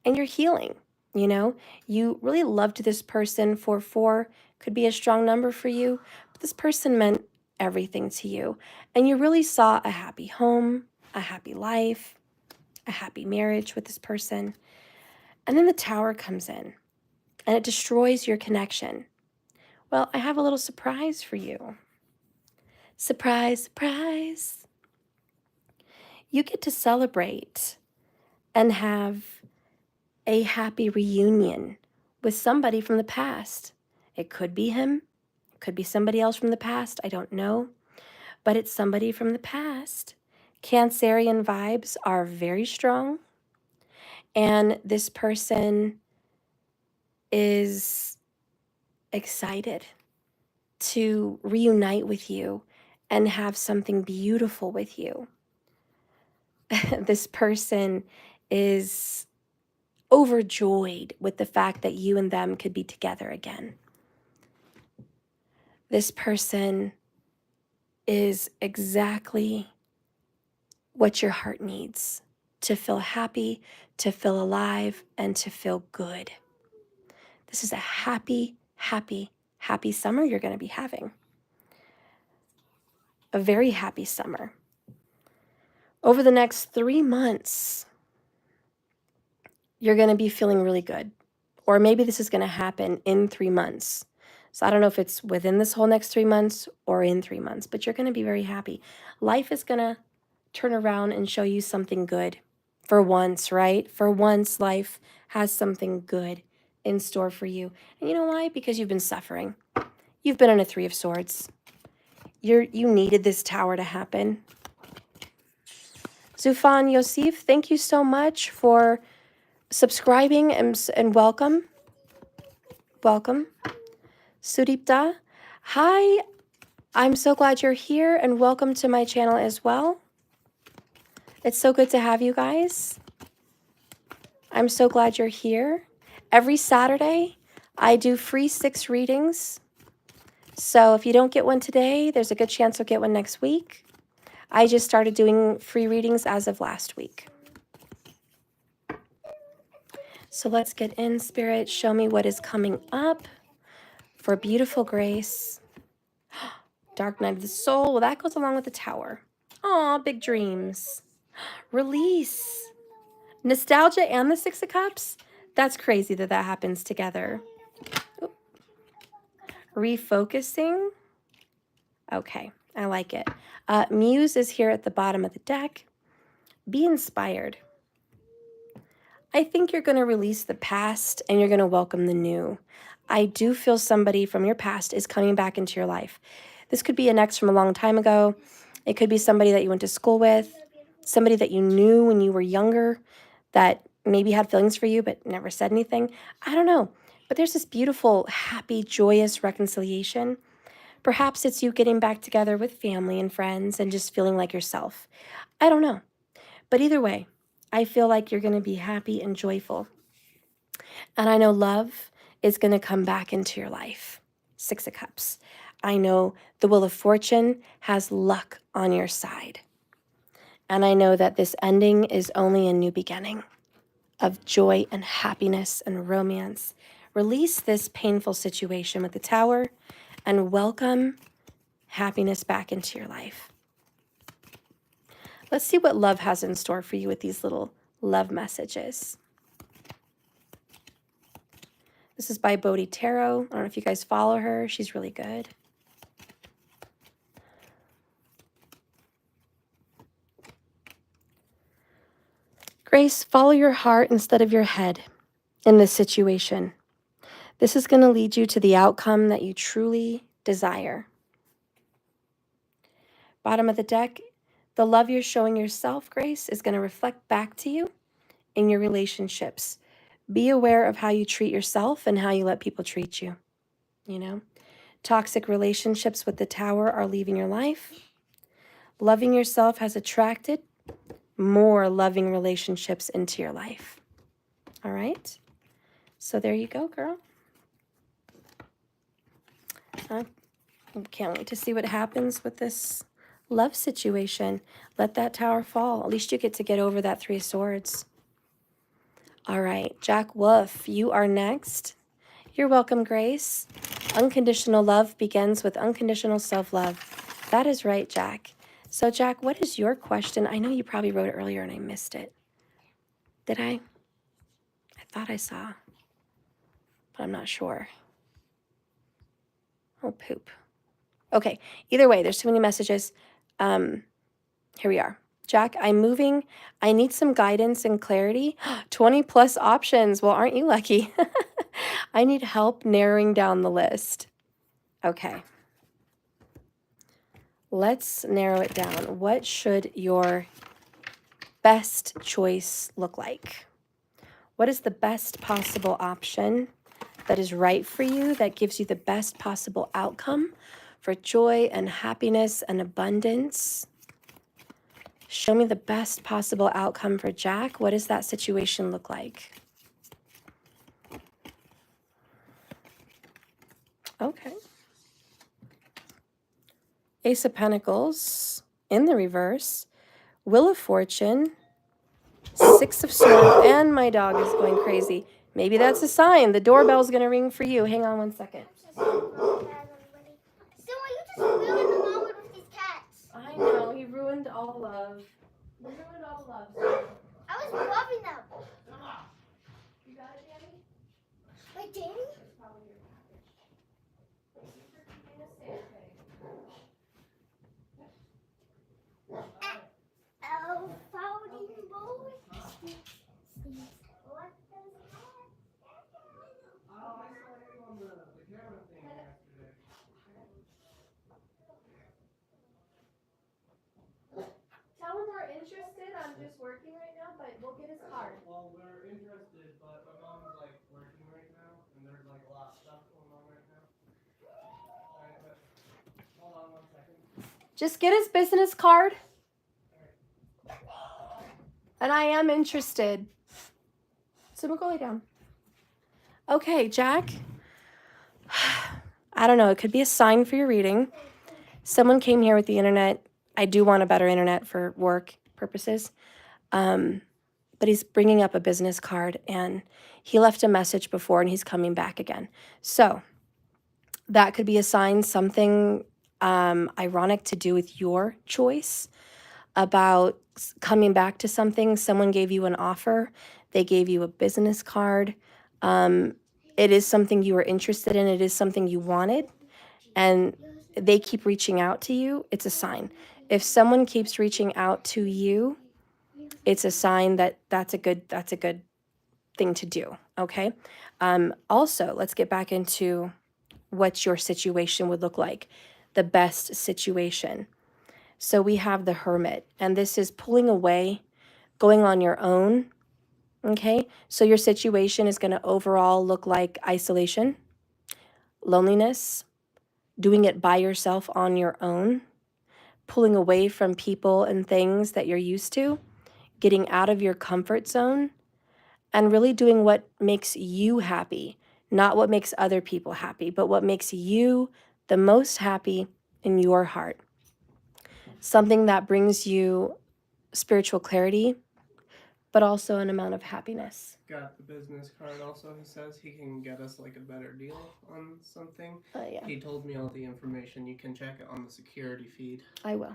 and you're healing. You know, you really loved this person. 4 could be a strong number for you, but this person meant everything to you. And you really saw a happy home, a happy life, a happy marriage with this person. And then the Tower comes in and it destroys your connection. Well, I have a little surprise for you. Surprise, surprise. You get to celebrate and have a happy reunion with somebody from the past. It could be him, it could be somebody else from the past, I don't know, but it's somebody from the past. Cancerian vibes are very strong, and this person is excited to reunite with you and have something beautiful with you. This person is overjoyed with the fact that you and them could be together again. This person is exactly what your heart needs to feel happy, to feel alive, and to feel good. This is a happy, happy, happy summer you're going to be having. A very happy summer. Over the next 3 months, you're going to be feeling really good. Or maybe this is going to happen in 3 months. So I don't know if it's within this whole next 3 months or in 3 months, but you're going to be very happy. Life is going to turn around and show you something good. For once, right? For once, life has something good in store for you. And you know why? Because you've been suffering. You've been in a 3 of Swords. You needed this Tower to happen. Zufan Yosef, thank you so much for subscribing and welcome. Welcome. Sudipta, hi. I'm so glad you're here and welcome to my channel as well. It's so good to have you guys. I'm so glad you're here. Every Saturday, I do free 6 readings. So if you don't get one today, there's a good chance you'll get one next week. I just started doing free readings as of last week. So let's get in, Spirit. Show me what is coming up for beautiful Grace. Dark Night of the Soul. Well, that goes along with the Tower. Aw, big dreams. Release. Nostalgia and the 6 of Cups. That's crazy that that happens together. Oop. Refocusing. Okay, I like it. Muse is here at the bottom of the deck. Be inspired. I think you're going to release the past and you're going to welcome the new. I do feel somebody from your past is coming back into your life. This could be an ex from a long time ago. It could be somebody that you went to school with, somebody that you knew when you were younger that maybe had feelings for you but never said anything. I don't know. But there's this beautiful, happy, joyous reconciliation. Perhaps it's you getting back together with family and friends and just feeling like yourself. I don't know. But either way, I feel like you're going to be happy and joyful. And I know love is going to come back into your life. 6 of Cups. I know the Wheel of Fortune has luck on your side. And I know that this ending is only a new beginning of joy and happiness and romance. Release this painful situation with the Tower and welcome happiness back into your life. Let's see what love has in store for you with these little love messages. This is by Bodhi Tarot. I don't know if you guys follow her. She's really good. Grace, follow your heart instead of your head in this situation. This is going to lead you to the outcome that you truly desire. Bottom of the deck, the love you're showing yourself, Grace, is going to reflect back to you in your relationships. Be aware of how you treat yourself and how you let people treat you. You know, toxic relationships with the Tower are leaving your life. Loving yourself has attracted more loving relationships into your life. All right? So there you go, girl. I can't wait to see what happens with this love situation. Let that Tower fall. At least you get over that Three of Swords. All right, Jack Wolf, you are next. You're welcome, Grace. Unconditional love begins with unconditional self-love. That is right, Jack. So, Jack, what is your question? I know you probably wrote it earlier and I missed it. Did I? I thought I saw, but I'm not sure. Oh, poop. Okay, either way, there's too many messages. Here we are. Jack, I'm moving. I need some guidance and clarity. 20 plus options. Well, aren't you lucky? I need help narrowing down the list. Okay. Let's narrow it down. What should your best choice look like? What is the best possible option that is right for you, that gives you the best possible outcome for joy and happiness and abundance? Show me the best possible outcome for Jack. What does that situation look like? Okay. Ace of Pentacles in the reverse. Wheel of Fortune. Six of Swords. And my dog is going crazy. Maybe that's a sign. The doorbell's going to ring for you. Hang on one second. I know. He ruined all the love. He ruined all the love. I was loving them. You got it, Danny? Wait, Danny? Tell him we're interested. I'm just working right now, but we'll get his card. Well, we're interested, but my mom's like working right now, and there's like a lot of stuff going on right now. Alright, but hold on 1 second. Just get his business card. And I am interested. So we'll go lay down. Okay, Jack. I don't know. It could be a sign for your reading. Someone came here with the internet. I do want a better internet for work purposes. But he's bringing up a business card, and he left a message before, and he's coming back again. So that could be a sign, something ironic to do with your choice about coming back to something. Someone gave you an offer. They gave you a business card. It is something you were interested in. It is something you wanted. And they keep reaching out to you. It's a sign. If someone keeps reaching out to you, it's a sign that that's a good thing to do. Okay. Also, let's get back into what your situation would look like. The best situation. So we have the Hermit, and this is pulling away, going on your own. Okay. So your situation is going to overall look like isolation, loneliness, doing it by yourself on your own, pulling away from people and things that you're used to, getting out of your comfort zone, and really doing what makes you happy, not what makes other people happy, but what makes you the most happy in your heart. Something that brings you spiritual clarity, but also an amount of happiness. Got the business card also. He says he can get us like a better deal on something. Yeah. He told me all the information. You can check it on the security feed. I will.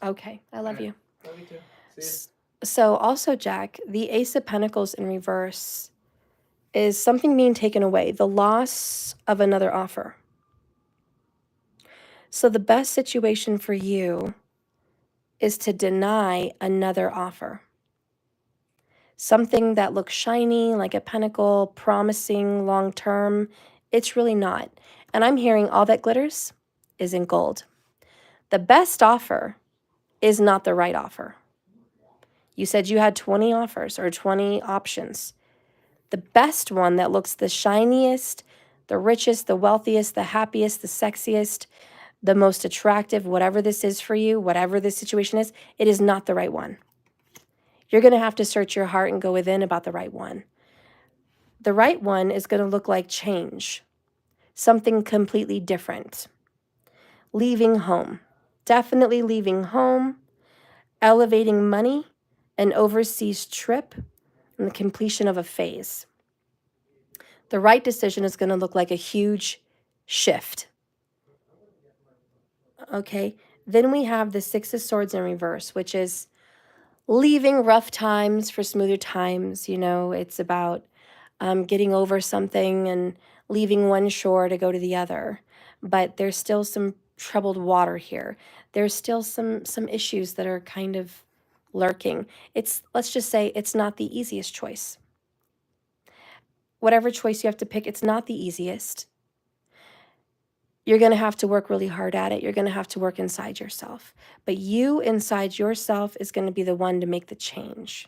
Okay. I love you. Love you too. See ya. So also, Jack, the Ace of Pentacles in reverse is something being taken away, the loss of another offer. So the best situation for you is to deny another offer. something that looks shiny, like a pentacle, promising long term. It's really not. And I'm hearing all that glitters is in gold. The best offer is not the right offer. You said you had 20 offers or 20 options. The best one that looks the shiniest, the richest, the wealthiest, the happiest, the sexiest, the most attractive, whatever this is for you, whatever this situation is, it is not the right one. You're going to have to search your heart and go within about the right one. The right one is going to look like change, something completely different. Leaving home, definitely leaving home, elevating money, an overseas trip, and the completion of a phase. The right decision is going to look like a huge shift. Okay, then we have the Six of Swords in reverse, which is leaving rough times for smoother times. You know, it's about getting over something and leaving one shore to go to the other. But there's still some troubled water here. There's still some issues that are kind of lurking. Let's just say it's not the easiest choice. Whatever choice you have to pick, it's not the easiest. You're going to have to work really hard at it. You're going to have to work inside yourself. But you inside yourself is going to be the one to make the change.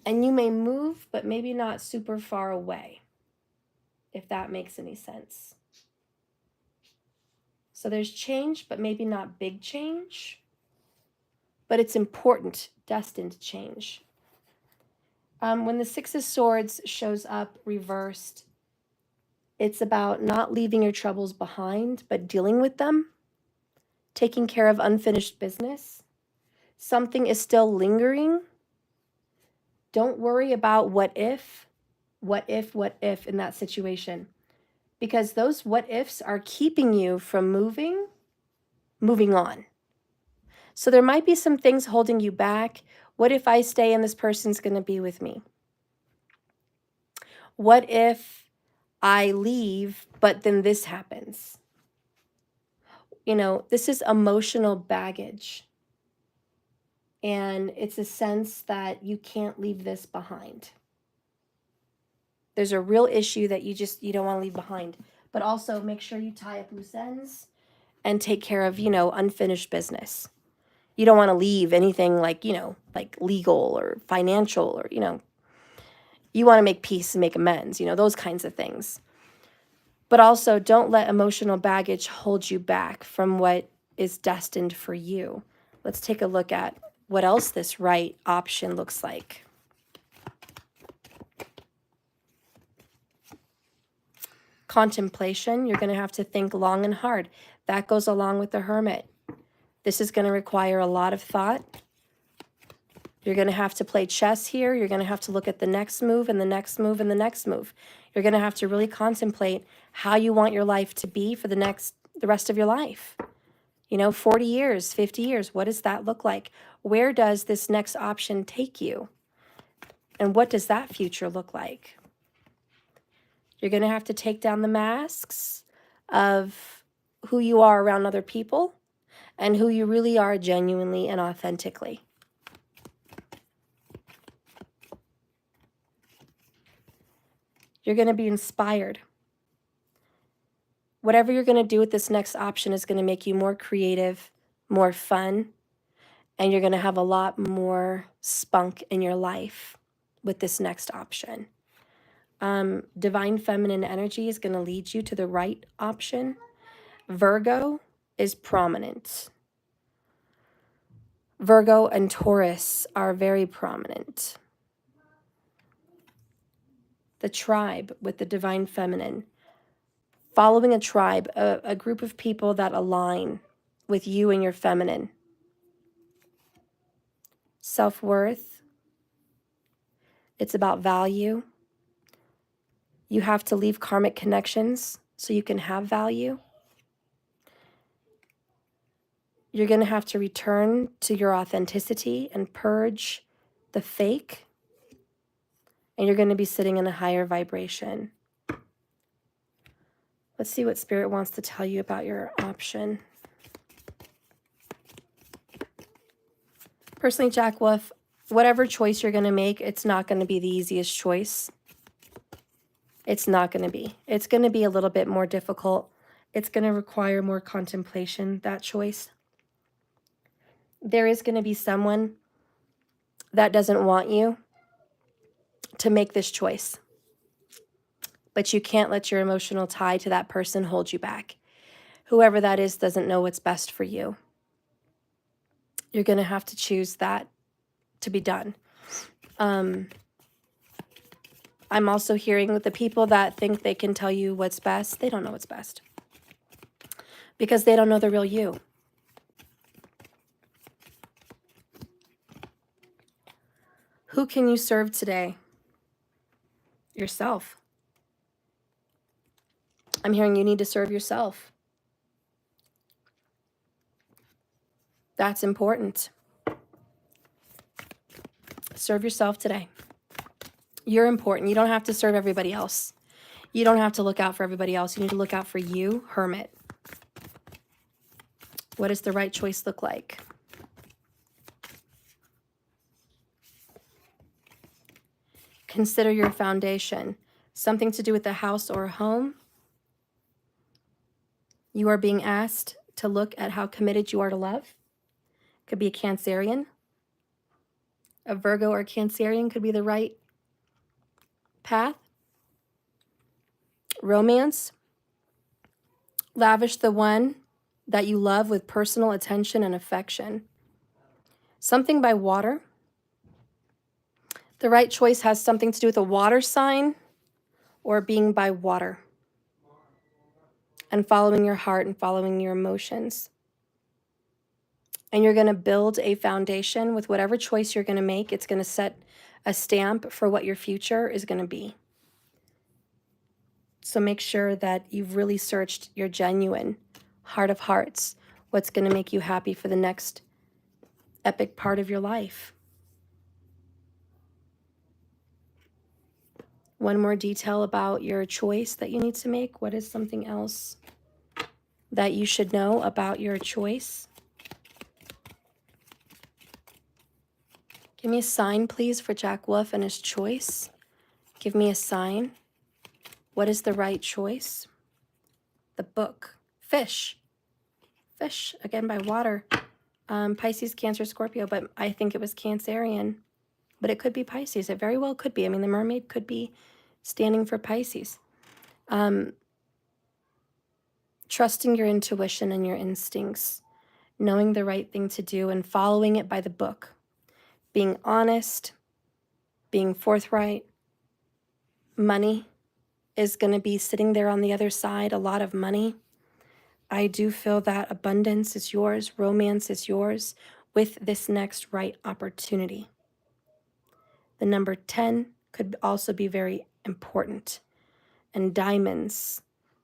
And you may move, but maybe not super far away, if that makes any sense. So there's change, but maybe not big change. But it's important, destined change. When the Six of Swords shows up reversed, it's about not leaving your troubles behind, but dealing with them, taking care of unfinished business. Something is still lingering. Don't worry about what if in that situation. Because those what ifs are keeping you from moving on. So there might be some things holding you back. What if I stay and this person's going to be with me? What if I leave, but then this happens? You know, this is emotional baggage. And it's a sense that you can't leave this behind. There's a real issue that you don't want to leave behind. But also make sure you tie up loose ends and take care of, unfinished business. You don't want to leave anything like legal or financial or, you want to make peace and make amends, those kinds of things. But also don't let emotional baggage hold you back from what is destined for you. Let's take a look at what else this right option looks like. Contemplation, you're going to have to think long and hard. That goes along with the Hermit. This is going to require a lot of thought. You're going to have to play chess here. You're going to have to look at the next move and the next move and the next move. You're going to have to really contemplate how you want your life to be for the rest of your life. 40 years, 50 years, what does that look like? Where does this next option take you? And what does that future look like? You're going to have to take down the masks of who you are around other people and who you really are genuinely and authentically. You're going to be inspired. Whatever you're going to do with this next option is going to make you more creative, more fun, and you're going to have a lot more spunk in your life with this next option. Divine feminine energy is going to lead you to the right option. Virgo is prominent. Virgo and Taurus are very prominent. The tribe with the divine feminine. Following a tribe, a group of people that align with you and your feminine. Self-worth. It's about value. You have to leave karmic connections so you can have value. You're going to have to return to your authenticity and purge the fake. And you're going to be sitting in a higher vibration. Let's see what Spirit wants to tell you about your option. Personally, Jack Wolf, whatever choice you're going to make, it's not going to be the easiest choice. It's not going to be. It's going to be a little bit more difficult. It's going to require more contemplation, that choice. There is going to be someone that doesn't want you to make this choice. But you can't let your emotional tie to that person hold you back. Whoever that is doesn't know what's best for you. You're going to have to choose that to be done. I'm also hearing with the people that think they can tell you what's best, they don't know what's best. Because they don't know the real you. Who can you serve today? Yourself. I'm hearing you need to serve yourself. That's important. Serve yourself today. You're important. You don't have to serve everybody else. You don't have to look out for everybody else. You need to look out for you, Hermit. What does the right choice look like? Consider your foundation. Something to do with a house or a home. You are being asked to look at how committed you are to love. Could be a Cancerian. A Virgo or Cancerian could be the right path. Romance. Lavish the one that you love with personal attention and affection. Something by water. The right choice has something to do with a water sign or being by water. And following your heart and following your emotions. And you're going to build a foundation with whatever choice you're going to make. It's going to set a stamp for what your future is going to be. So make sure that you've really searched your genuine heart of hearts. What's going to make you happy for the next epic part of your life. One more detail about your choice that you need to make. What is something else that you should know about your choice? Give me a sign, please, for Jack Wolf and his choice. Give me a sign. What is the right choice? The book. Fish. Fish, again, by water. Pisces, Cancer, Scorpio, but I think it was Cancerian. But it could be Pisces. It very well could be. I mean, the mermaid could be standing for Pisces. Trusting your intuition and your instincts. Knowing the right thing to do and following it by the book. Being honest. Being forthright. Money is going to be sitting there on the other side. A lot of money. I do feel that abundance is yours. Romance is yours with this next right opportunity. The number 10 could also be very important. And diamonds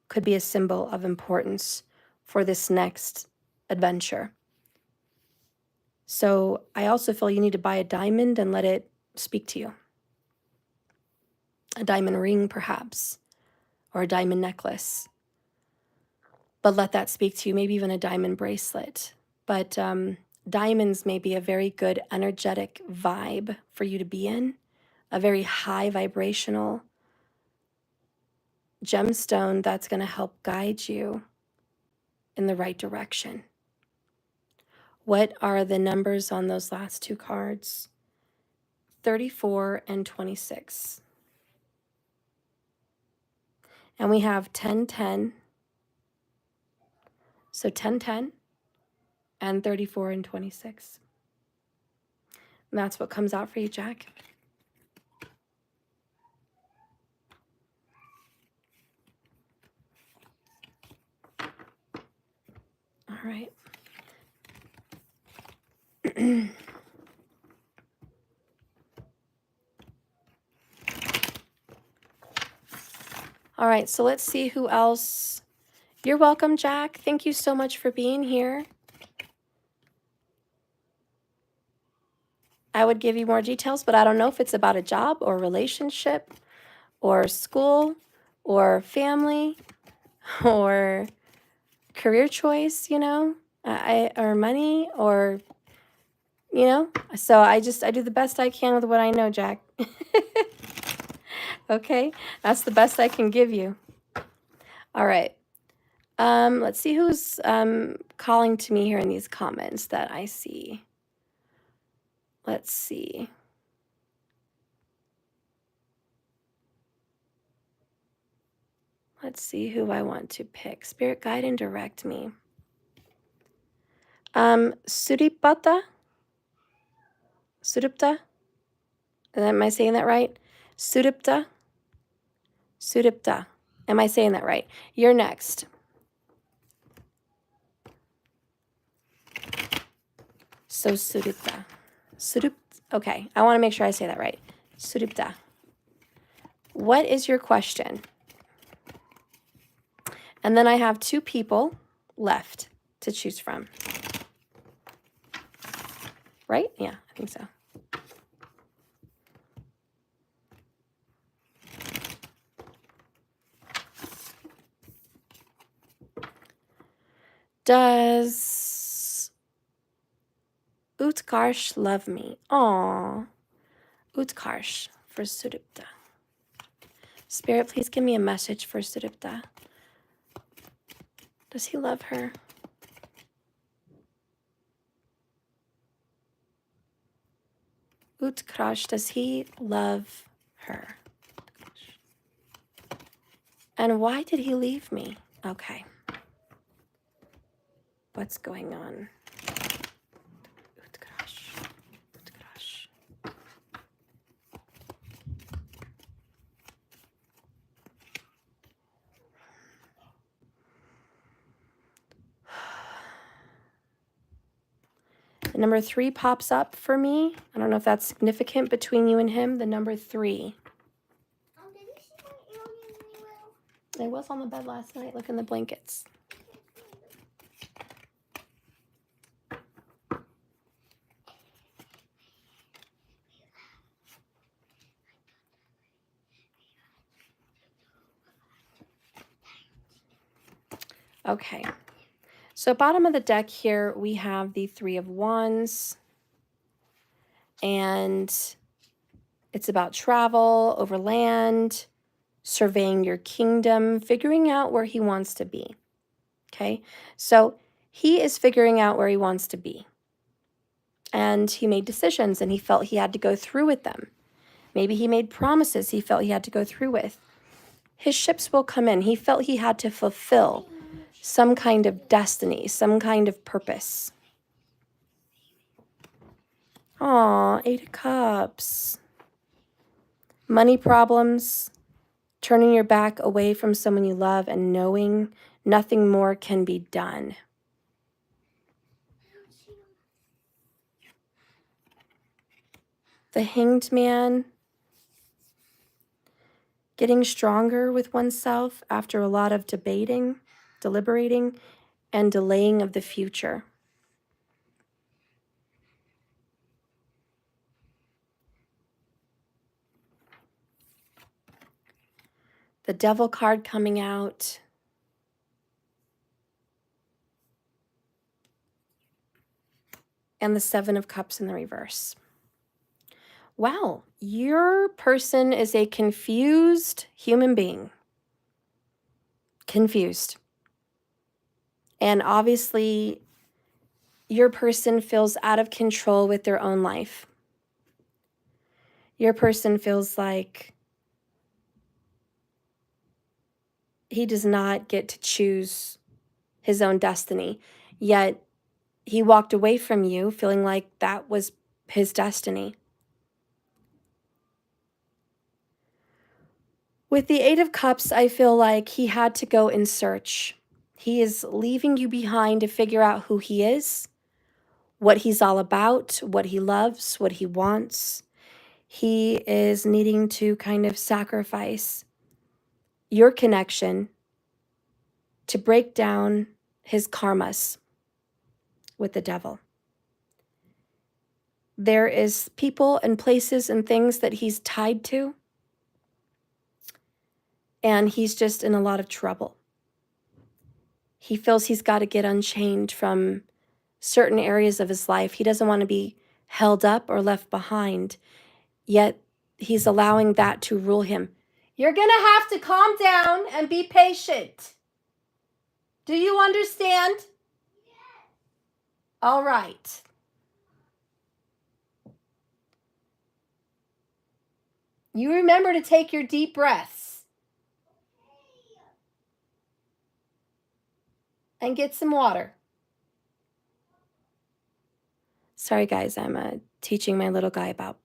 could be a symbol of importance for this next adventure. So I also feel you need to buy a diamond and let it speak to you. A diamond ring, perhaps, or a diamond necklace. But let that speak to you, maybe even a diamond bracelet. But diamonds may be a very good energetic vibe for you to be in, a very high vibrational gemstone that's going to help guide you in the right direction. What are the numbers on those last two cards? 34 and 26. And we have 10-10. So 10-10 and 34 and 26. And that's what comes out for you, Jack. All right. All right, so let's see who else. You're welcome, Jack. Thank you so much for being here. I would give you more details, but I don't know if it's about a job or relationship or school or family or career choice, you know, or money or you know? So I do the best I can with what I know, Jack. Okay? That's the best I can give you. All right. Let's see who's calling to me here in these comments that I see. Let's see. Let's see who I want to pick. Spirit, guide and direct me. Sudipta? Sudipta? Am I saying that right? Sudipta? Sudipta. Am I saying that right? You're next. So Sudipta. Sudipta. Okay, I want to make sure I say that right. Sudipta. What is your question? And then I have 2 people left to choose from. Right? Yeah, I think so. Does Utkarsh love me? Aw. Utkarsh for Sudipta. Spirit, please give me a message for Sudipta. Does he love her? Utkarsh, does he love her? And why did he leave me? Okay. What's going on? Utkarsh. Utkarsh. The number 3 pops up for me. I don't know if that's significant between you and him. The number 3. Did you see my aliens anywhere? I was on the bed last night. Look in the blankets. Okay. So bottom of the deck here, we have the 3 of Wands. And it's about travel, over land, surveying your kingdom, figuring out where he wants to be. Okay? So he is figuring out where he wants to be. And he made decisions and he felt he had to go through with them. Maybe he made promises he felt he had to go through with. His ships will come in. He felt he had to fulfill some kind of destiny, some kind of purpose. Aw, 8 of Cups. Money problems, turning your back away from someone you love and knowing nothing more can be done. The Hanged Man, getting stronger with oneself after a lot of debating, deliberating, and delaying of the future. The Devil card coming out. And the 7 of Cups in the reverse. Wow, your person is a confused human being. Confused. And obviously, your person feels out of control with their own life. Your person feels like he does not get to choose his own destiny. Yet, he walked away from you feeling like that was his destiny. With the 8 of Cups, I feel like he had to go in search. He is leaving you behind to figure out who he is, what he's all about, what he loves, what he wants. He is needing to kind of sacrifice your connection to break down his karmas with the devil. There is people and places and things that he's tied to, and he's just in a lot of trouble. He feels he's got to get unchained from certain areas of his life. He doesn't want to be held up or left behind, yet he's allowing that to rule him. You're going to have to calm down and be patient. Do you understand? Yes. All right. You remember to take your deep breaths. And get some water. Sorry, guys, I'm teaching my little guy about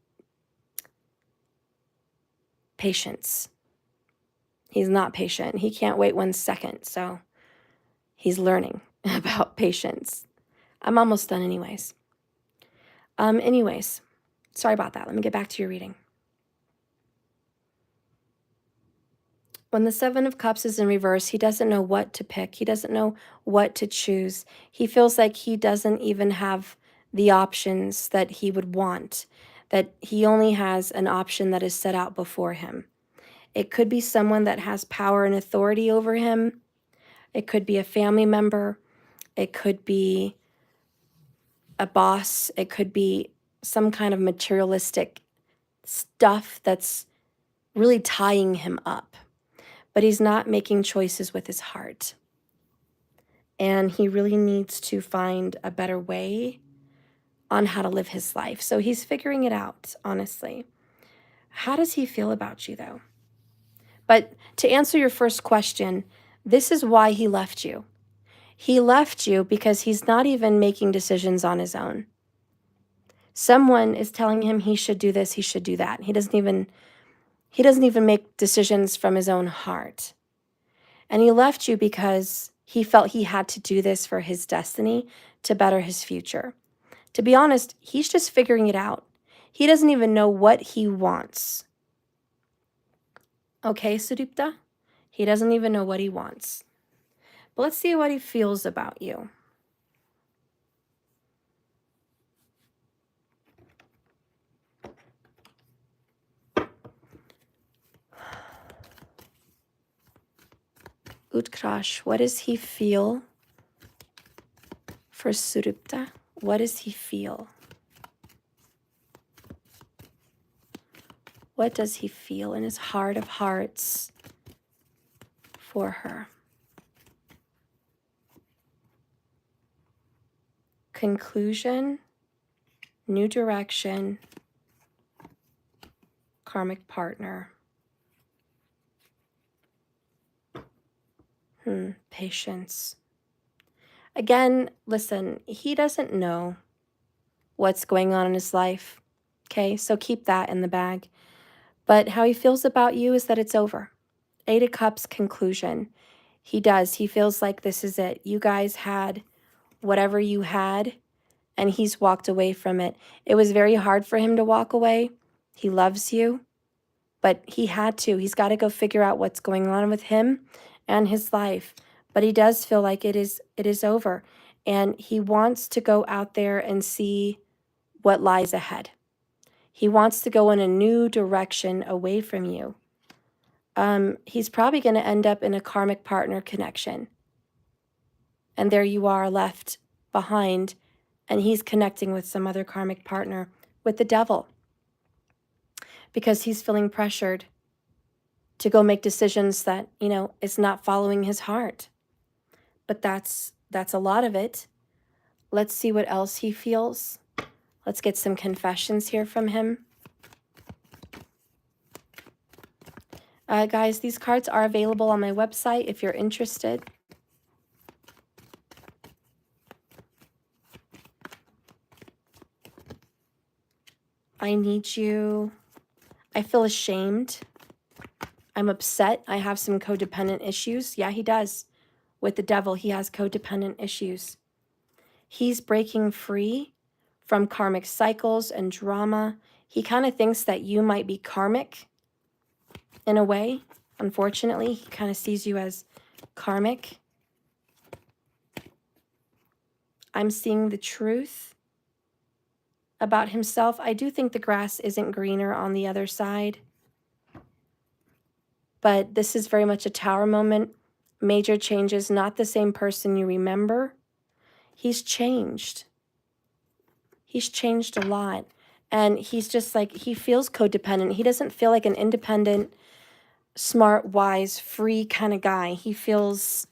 patience. He's not patient. He can't wait 1 second, so he's learning about patience. I'm almost done anyways. Sorry about that. Let me get back to your reading. When the Seven of Cups is in reverse, he doesn't know what to pick. He doesn't know what to choose. He feels like he doesn't even have the options that he would want, that he only has an option that is set out before him. It could be someone that has power and authority over him. It could be a family member. It could be a boss. It could be some kind of materialistic stuff that's really tying him up. But he's not making choices with his heart. And he really needs to find a better way on how to live his life. So he's figuring it out, honestly. How does he feel about you, though? But to answer your first question, this is why he left you. He left you because he's not even making decisions on his own. Someone is telling him he should do this, he should do that. He doesn't even make decisions from his own heart. And he left you because he felt he had to do this for his destiny to better his future. To be honest, he's just figuring it out. He doesn't even know what he wants. Okay, Sudipta? He doesn't even know what he wants. But let's see what he feels about you. Utkrash, what does he feel for Sudipta? What does he feel? What does he feel in his heart of hearts for her? Conclusion, new direction, karmic partner. Patience. Again, listen, he doesn't know what's going on in his life, okay? So keep that in the bag. But how he feels about you is that it's over. 8 of Cups, conclusion. He does. He feels like this is it. You guys had whatever you had, and he's walked away from it. It was very hard for him to walk away. He loves you, but he had to. He's got to go figure out what's going on with him and his life. But he does feel like it is over. And he wants to go out there and see what lies ahead. He wants to go in a new direction away from you. He's probably going to end up in a karmic partner connection. And there you are left behind, and he's connecting with some other karmic partner, with the devil, because he's feeling pressured to go make decisions that, is not following his heart. But that's a lot of it. Let's see what else he feels. Let's get some confessions here from him. Guys, these cards are available on my website if you're interested. I need you. I feel ashamed. I'm upset. I have some codependent issues. Yeah, he does. With the devil, he has codependent issues. He's breaking free from karmic cycles and drama. He kind of thinks that you might be karmic in a way. Unfortunately, he kind of sees you as karmic. I'm seeing the truth about himself. I do think the grass isn't greener on the other side. But this is very much a tower moment. Major changes, not the same person you remember. He's changed. He's changed a lot. And he's just like, he feels codependent. He doesn't feel like an independent, smart, wise, free kind of guy. He feels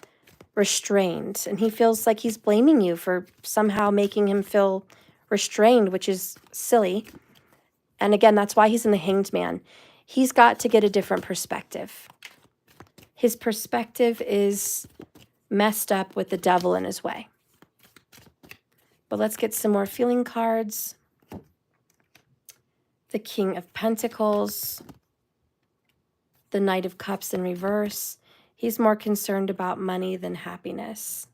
restrained. And he feels like he's blaming you for somehow making him feel restrained, which is silly. And again, that's why he's in the Hanged Man. He's got to get a different perspective. His perspective is messed up with the devil in his way. But let's get some more feeling cards. The King of Pentacles. The Knight of Cups in reverse. He's more concerned about money than happiness.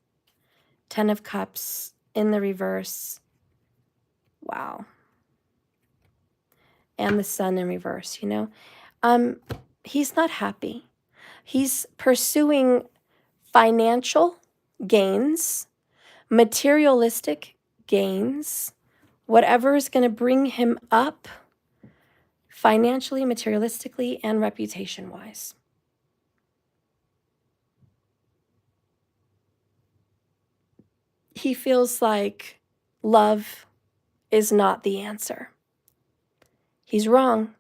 10 of Cups in the reverse. Wow. And the Sun in reverse, you know. He's not happy. He's pursuing financial gains, materialistic gains, whatever is going to bring him up financially, materialistically, and reputation-wise. He feels like love is not the answer. He's wrong,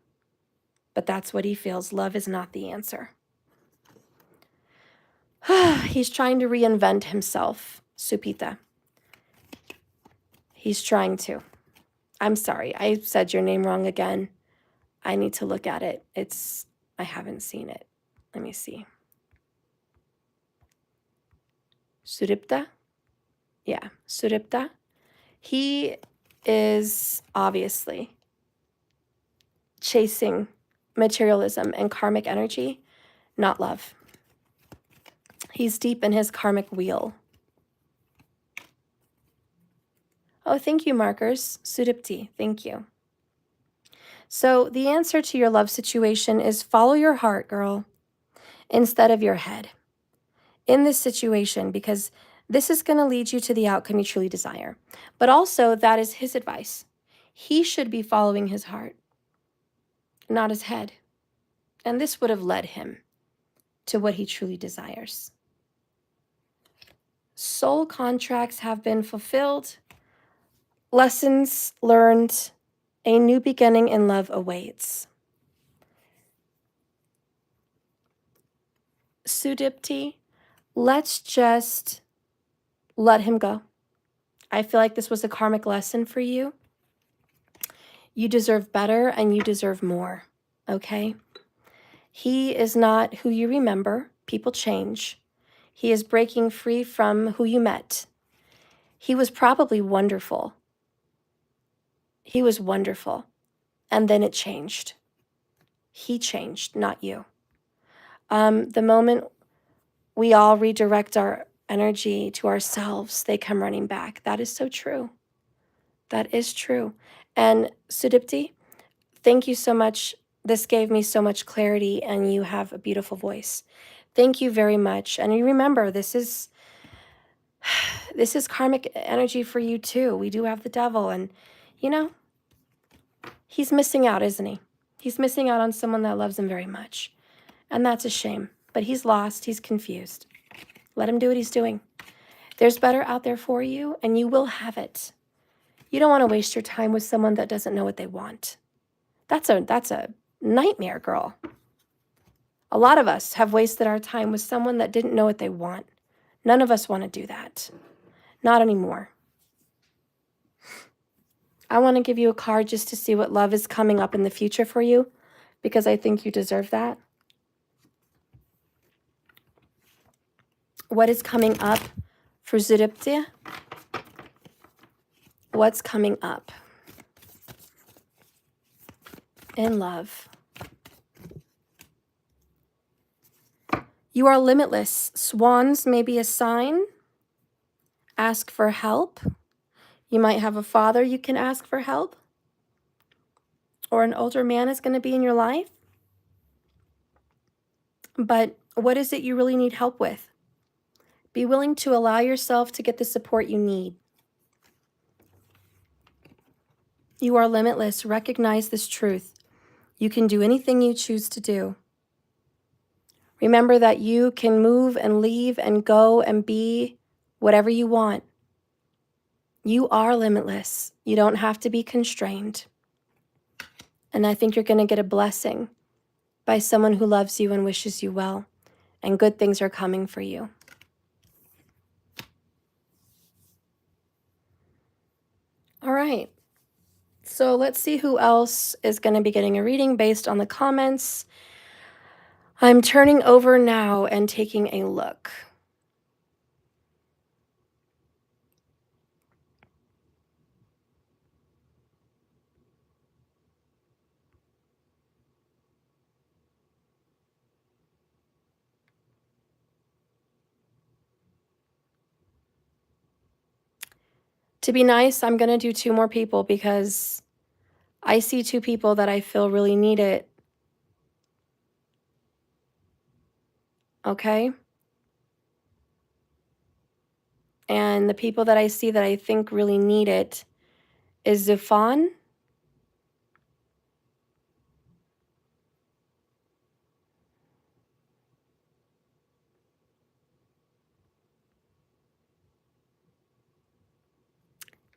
but that's what he feels. Love is not the answer. He's trying to reinvent himself, Sudipta. He's trying to. I'm sorry, I said your name wrong again. I need to look at it. I haven't seen it. Let me see. Sudipta? Yeah, Sudipta. He is obviously chasing materialism and karmic energy, not love. He's deep in his karmic wheel. Oh, thank you, markers. Sudipti, thank you. So the answer to your love situation is follow your heart, girl, instead of your head in this situation, because this is going to lead you to the outcome you truly desire. But also, that is his advice. He should be following his heart, not his head. And this would have led him to what he truly desires. Soul contracts have been fulfilled. Lessons learned. A new beginning in love awaits. Sudipti, let's just let him go. I feel like this was a karmic lesson for you. You deserve better and you deserve more, okay? He is not who you remember. People change. He is breaking free from who you met. He was probably wonderful. He was wonderful. And then it changed. He changed, not you. The moment we all redirect our energy to ourselves, they come running back. That is so true. That is true. And Sudipti, thank you so much. This gave me so much clarity, and you have a beautiful voice. Thank you very much. And you remember, this is karmic energy for you too. We do have the devil, and you know, he's missing out, isn't he? He's missing out on someone that loves him very much. And that's a shame. But he's lost. He's confused. Let him do what he's doing. There's better out there for you, and you will have it. You don't want to waste your time with someone that doesn't know what they want. That's a nightmare, girl. A lot of us have wasted our time with someone that didn't know what they want. None of us want to do that. Not anymore. I want to give you a card just to see what love is coming up in the future for you, because I think you deserve that. What is coming up for Sudipta? What's coming up in love? You are limitless. Swans may be a sign. Ask for help. You might have a father you can ask for help. Or an older man is going to be in your life. But what is it you really need help with? Be willing to allow yourself to get the support you need. You are limitless. Recognize this truth. You can do anything you choose to do. Remember that you can move and leave and go and be whatever you want. You are limitless. You don't have to be constrained. And I think you're going to get a blessing by someone who loves you and wishes you well, and good things are coming for you. All right. So let's see who else is going to be getting a reading based on the comments. I'm turning over now and taking a look. To be nice, I'm going to do 2 more people because I see 2 people that I feel really need it. Okay? And the people that I see that I think really need it is Zufan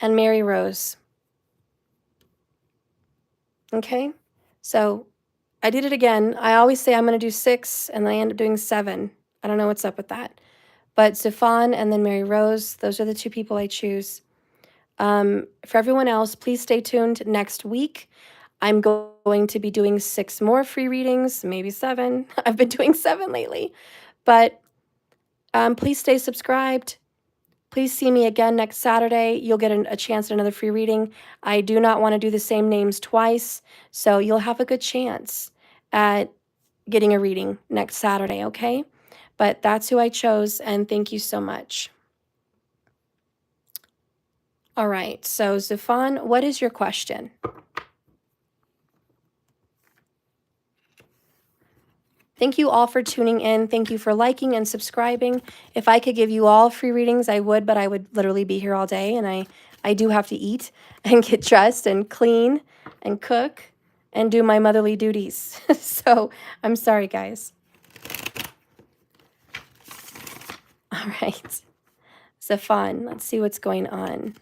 and Mary Rose. Okay? So I did it again. I always say I'm going to do 6, and then I end up doing 7. I don't know what's up with that. But Zufan and then Mary Rose, those are the 2 people I choose. For everyone else, please stay tuned next week. I'm going to be doing 6 more free readings, maybe 7. I've been doing 7 lately. But please stay subscribed. Please see me again next Saturday. You'll get a chance at another free reading. I do not want to do the same names twice, so you'll have a good chance at getting a reading next Saturday, okay? But that's who I chose, and thank you so much. All right, so Zufan, what is your question? Thank you all for tuning in. Thank you for liking and subscribing. If I could give you all free readings, I would, but I would literally be here all day, and I do have to eat and get dressed and clean and cook and do my motherly duties. So I'm sorry, guys. All right. Zafan, let's see what's going on.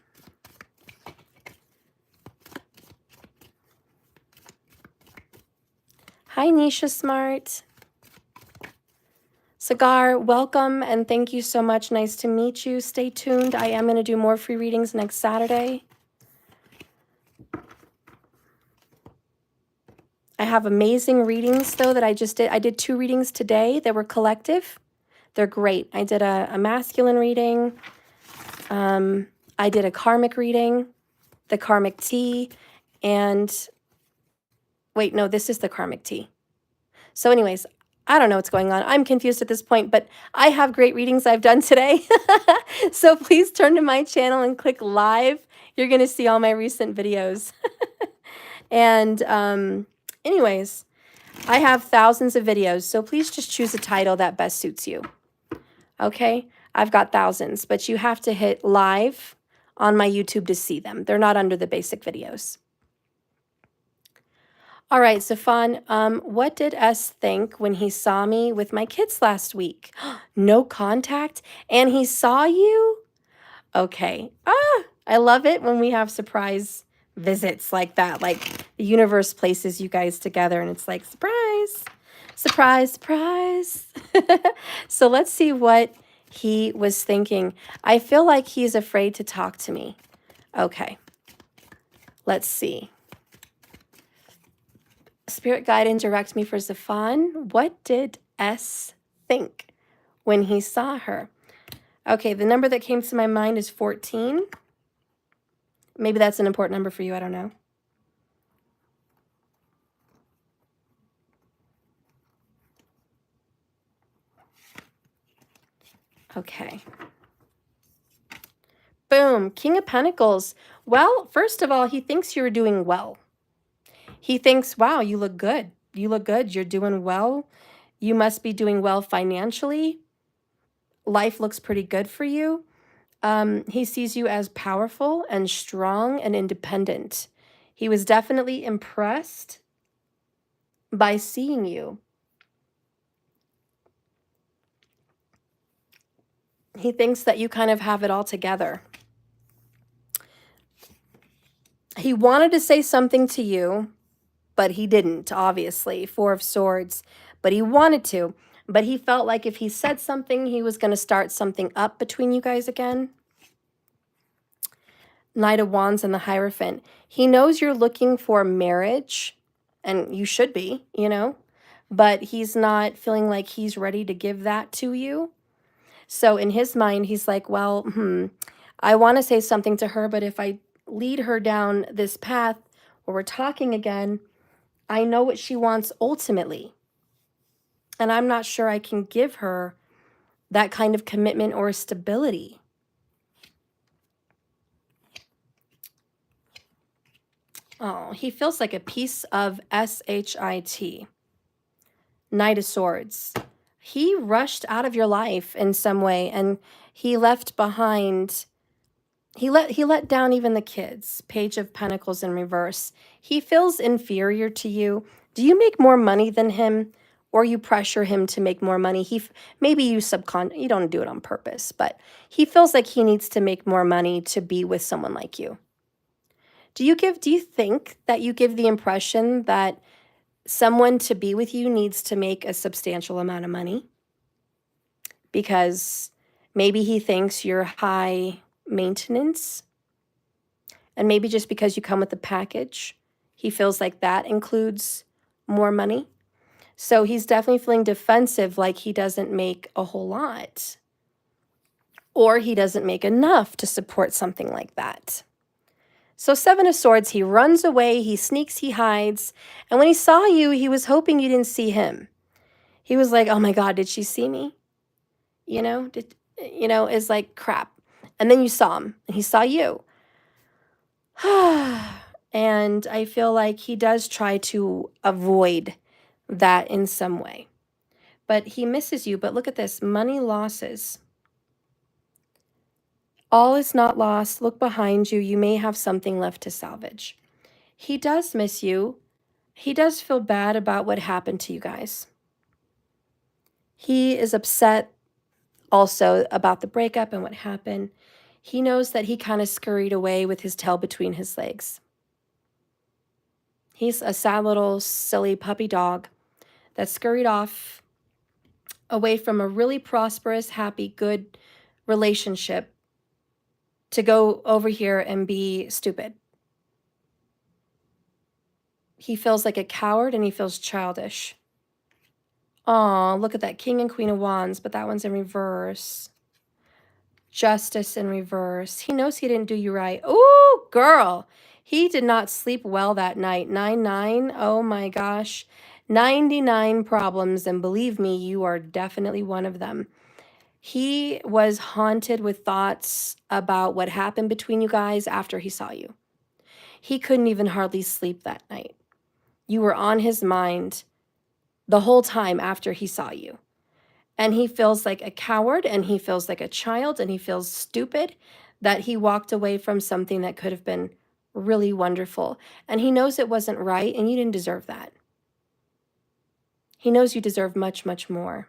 Hi, Nisha Smart. Cigar, welcome, and thank you so much. Nice to meet you. Stay tuned. I am going to do more free readings next Saturday. I have amazing readings, though, that I just did. I did 2 readings today that were collective. They're great. I did a masculine reading. I did a karmic reading, the karmic tea, and wait, no, this is the karmic tea. So anyways, I don't know what's going on. I'm confused at this point, but I have great readings I've done today. So please turn to my channel and click live. You're going to see all my recent videos. And anyways, I have thousands of videos, so please just choose a title that best suits you. Okay? I've got thousands, but you have to hit live on my YouTube to see them. They're not under the basic videos. All right, Zafan, what did S think when he saw me with my kids last week? No contact? And he saw you? Okay. I love it when we have surprise visits like that. Like the universe places you guys together and it's like, surprise, surprise, surprise. So let's see what he was thinking. I feel like he's afraid to talk to me. Okay. Let's see. Spirit guide and direct me for Zafan. What did S think when he saw her? Okay, the number that came to my mind is 14. Maybe that's an important number for you. I don't know. Okay. Boom. King of Pentacles. Well, first of all, he thinks you're doing well. He thinks, wow, you look good. You look good. You're doing well. You must be doing well financially. Life looks pretty good for you. He sees you as powerful and strong and independent. He was definitely impressed by seeing you. He thinks that you kind of have it all together. He wanted to say something to you, but he didn't, obviously. 4 of Swords. But he wanted to. But he felt like if he said something, he was going to start something up between you guys again. Knight of Wands and the Hierophant. He knows you're looking for marriage, and you should be, you know, but he's not feeling like he's ready to give that to you. So in his mind, he's like, well, I want to say something to her, but if I lead her down this path where we're talking again, I know what she wants ultimately. And I'm not sure I can give her that kind of commitment or stability. Oh, he feels like a piece of SHIT. Knight of Swords. He rushed out of your life in some way, and he left behind, he let down even the kids. Page of Pentacles in reverse. He feels inferior to you. Do you make more money than him, or you pressure him to make more money? Maybe you you don't do it on purpose, but he feels like he needs to make more money to be with someone like you. Do you think that you give the impression that someone to be with you needs to make a substantial amount of money? Because maybe he thinks you're high maintenance, and maybe just because you come with the package, he feels like that includes more money. So he's definitely feeling defensive, like he doesn't make a whole lot, or he doesn't make enough to support something like that. So 7 of Swords, he runs away, he sneaks, he hides. And when he saw you, he was hoping you didn't see him. He was like, oh my God, did she see me? You know, it's like crap. And then you saw him, and he saw you. And I feel like he does try to avoid that in some way. But he misses you. But look at this, money losses. All is not lost. Look behind you. You may have something left to salvage. He does miss you. He does feel bad about what happened to you guys. He is upset also about the breakup and what happened. He knows that he kind of scurried away with his tail between his legs. He's a sad little silly puppy dog that scurried off away from a really prosperous, happy, good relationship to go over here and be stupid. He feels like a coward, and he feels childish. Aw, look at that, King and Queen of Wands, but that one's in reverse. Justice in reverse. He knows he didn't do you right. Ooh, girl. He did not sleep well that night. 9-9. Oh my gosh. 99 problems, and believe me, you are definitely one of them. He was haunted with thoughts about what happened between you guys after he saw you. He couldn't even hardly sleep that night. You were on his mind the whole time after he saw you. And he feels like a coward, and he feels like a child, and he feels stupid that he walked away from something that could have been really wonderful. And he knows it wasn't right, and you didn't deserve that. He knows you deserve much, much more.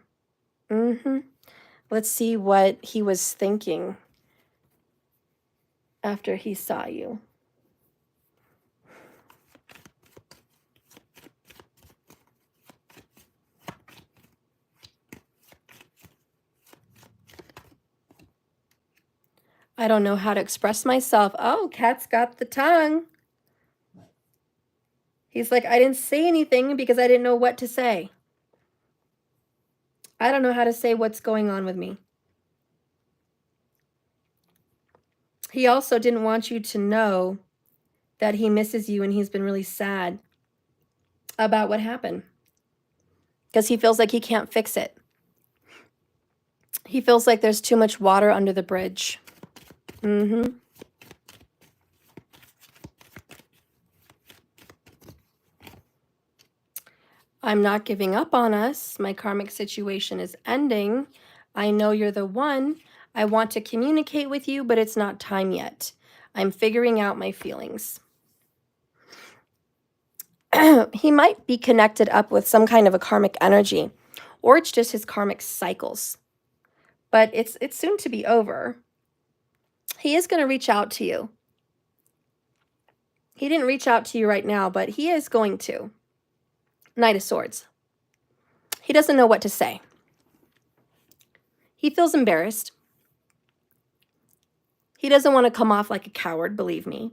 Let's see what he was thinking after he saw you. I don't know how to express myself. Oh, cat's got the tongue. He's like, I didn't say anything because I didn't know what to say. I don't know how to say what's going on with me. He also didn't want you to know that he misses you, and he's been really sad about what happened because he feels like he can't fix it. He feels like there's too much water under the bridge. I'm not giving up on us. My karmic situation is ending. I know you're the one. I want to communicate with you, but it's not time yet. I'm figuring out my feelings. He might be connected up with some kind of a karmic energy, or it's just his karmic cycles. But it's soon to be over. He is going to reach out to you. He didn't reach out to you right now, but he is going to. Knight of Swords. He doesn't know what to say. He feels embarrassed. He doesn't want to come off like a coward, believe me.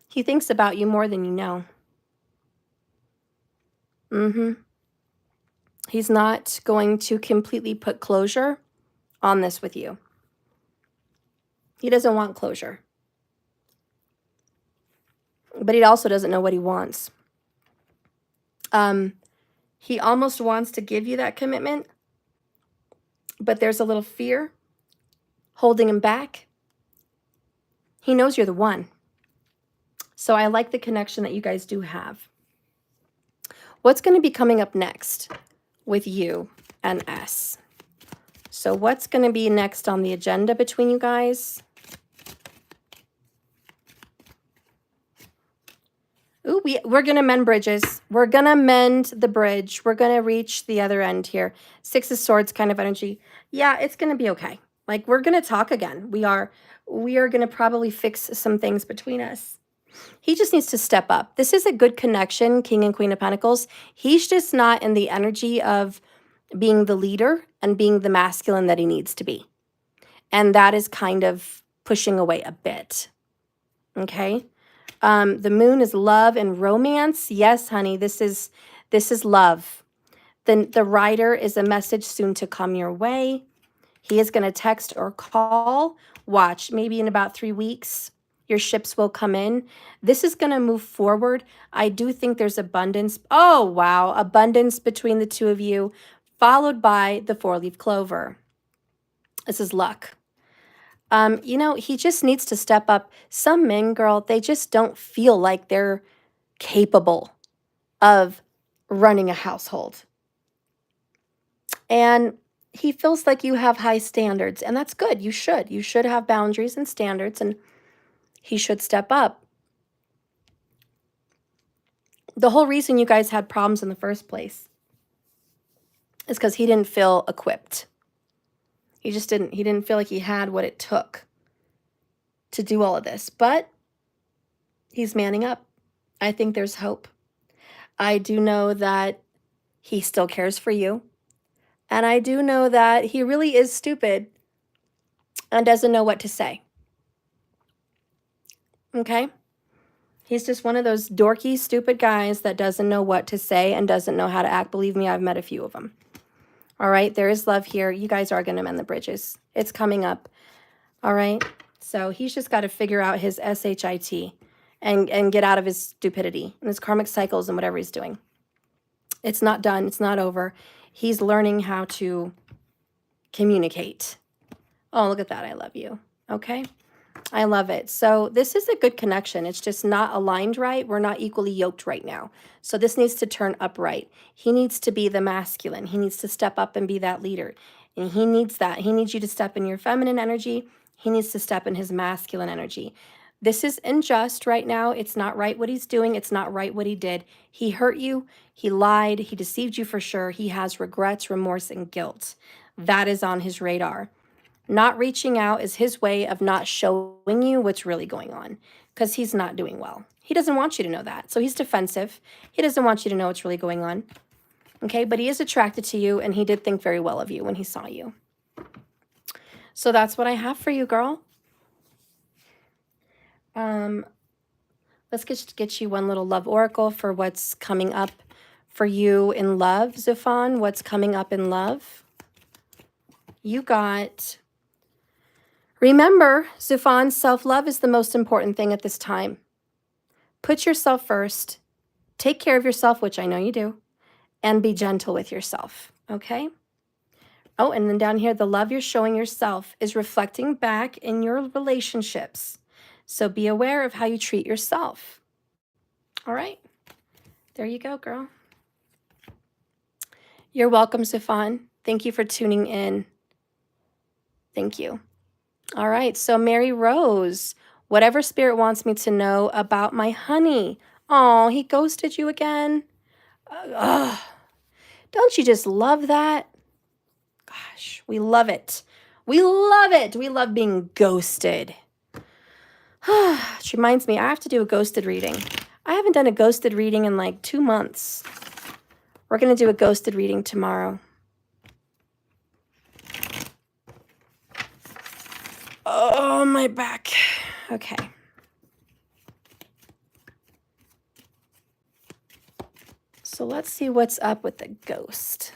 He thinks about you more than you know. He's not going to completely put closure on this with you. He doesn't want closure. But he also doesn't know what he wants. He almost wants to give you that commitment, but there's a little fear holding him back. He knows you're the one. So I like the connection that you guys do have. What's going to be coming up next with you and S? So what's going to be next on the agenda between you guys? Ooh, we're going to mend bridges. We're going to mend the bridge. We're going to reach the other end here. Six of Swords kind of energy. Yeah, it's going to be okay. Like, we're going to talk again. We are going to probably fix some things between us. He just needs to step up. This is a good connection, King and Queen of Pentacles. He's just not in the energy of being the leader and being the masculine that he needs to be. And that is kind of pushing away a bit. Okay? The moon is love and romance. Yes, honey, this is love. The rider is a message soon to come your way. He is going to text or call. Watch, maybe in about 3 weeks, your ships will come in. This is going to move forward. I do think there's abundance. Oh, wow. Abundance between the two of you, followed by the 4-leaf clover. This is luck. You know, he just needs to step up. Some men, girl, they just don't feel like they're capable of running a household. And he feels like you have high standards, and that's good. You should. You should have boundaries and standards, and he should step up. The whole reason you guys had problems in the first place is because he didn't feel equipped. He didn't feel like he had what it took to do all of this, but he's manning up. I think there's hope. I do know that he still cares for you. And I do know that he really is stupid and doesn't know what to say. Okay? He's just one of those dorky, stupid guys that doesn't know what to say and doesn't know how to act. Believe me, I've met a few of them. All right? There is love here. You guys are going to mend the bridges. It's coming up. All right? So he's just got to figure out his SHIT and get out of his stupidity and his karmic cycles and whatever he's doing. It's not done. It's not over. He's learning how to communicate. Oh, look at that. I love you. Okay? I love it. So this is a good connection. It's just not aligned right. We're not equally yoked right now. So this needs to turn upright. He needs to be the masculine. He needs to step up and be that leader. And he needs that. He needs you to step in your feminine energy. He needs to step in his masculine energy. This is unjust right now. It's not right what he's doing. It's not right what he did. He hurt you. He lied. He deceived you for sure. He has regrets, remorse, and guilt. That is on his radar. Not reaching out is his way of not showing you what's really going on because he's not doing well. He doesn't want you to know that. So he's defensive. He doesn't want you to know what's really going on. Okay, but he is attracted to you and he did think very well of you when he saw you. So that's what I have for you, girl. Let's get you one little love oracle for what's coming up for you in love, Zufan. What's coming up in love? You got... Remember, Zufan, self-love is the most important thing at this time. Put yourself first. Take care of yourself, which I know you do, and be gentle with yourself, okay? Oh, and then down here, the love you're showing yourself is reflecting back in your relationships. So be aware of how you treat yourself. All right. There you go, girl. You're welcome, Zufan. Thank you for tuning in. Thank you. All right, so Mary Rose, whatever spirit wants me to know about my honey. Oh, he ghosted you again. Don't you just love that? Gosh, we love it. We love it. We love being ghosted. Which reminds me, I have to do a ghosted reading. I haven't done a ghosted reading in like 2 months. We're going to do a ghosted reading tomorrow. Oh, my back. Okay. So let's see what's up with the ghost.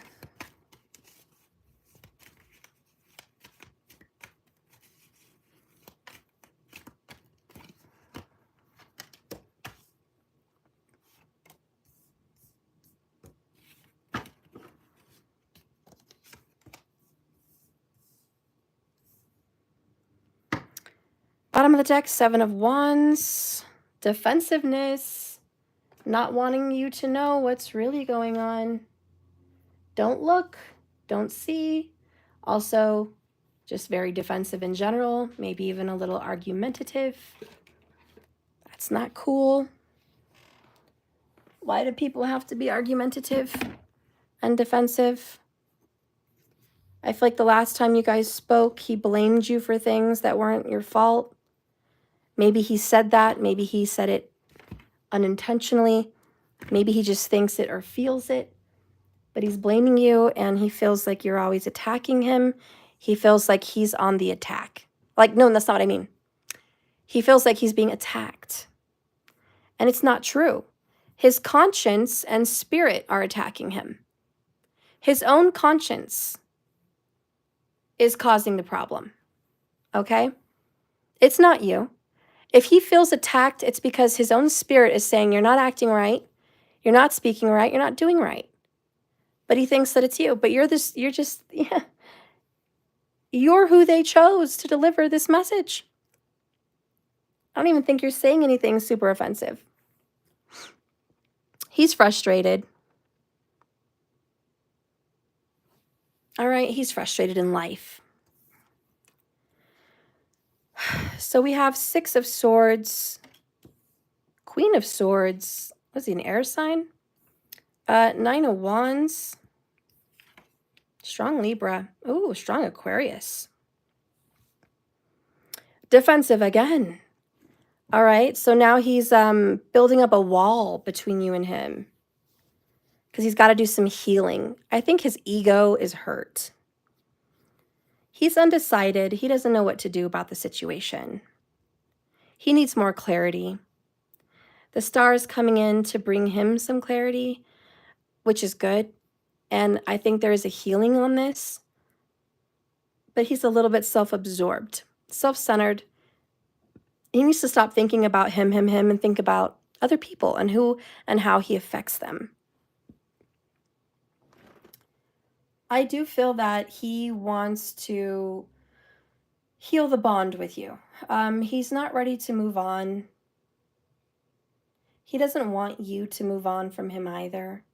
Bottom of the deck, 7 of Wands. Defensiveness. Not wanting you to know what's really going on. Don't look. Don't see. Also, just very defensive in general. Maybe even a little argumentative. That's not cool. Why do people have to be argumentative and defensive? I feel like the last time you guys spoke, he blamed you for things that weren't your fault. Maybe he said that. Maybe he said it unintentionally. Maybe he just thinks it or feels it. But he's blaming you, and he feels like you're always attacking him. He feels like he's on the attack. Like, no, that's not what I mean. He feels like he's being attacked. And it's not true. His conscience and spirit are attacking him. His own conscience is causing the problem. Okay? It's not you. If he feels attacked, it's because his own spirit is saying, you're not acting right, you're not speaking right, you're not doing right. But he thinks that it's you. But you're who they chose to deliver this message. I don't even think you're saying anything super offensive. He's frustrated. All right, he's frustrated in life. So we have 6 of Swords, Queen of Swords. Was he an air sign? 9 of Wands. Strong Libra. Ooh, strong Aquarius. Defensive again. All right, so now he's building up a wall between you and him because he's got to do some healing. I think his ego is hurt. He's undecided. He doesn't know what to do about the situation. He needs more clarity. The star is coming in to bring him some clarity, which is good. And I think there is a healing on this. But he's a little bit self-absorbed, self-centered. He needs to stop thinking about him, and think about other people and who and how he affects them. I do feel that he wants to heal the bond with you. He's not ready to move on. He doesn't want you to move on from him either.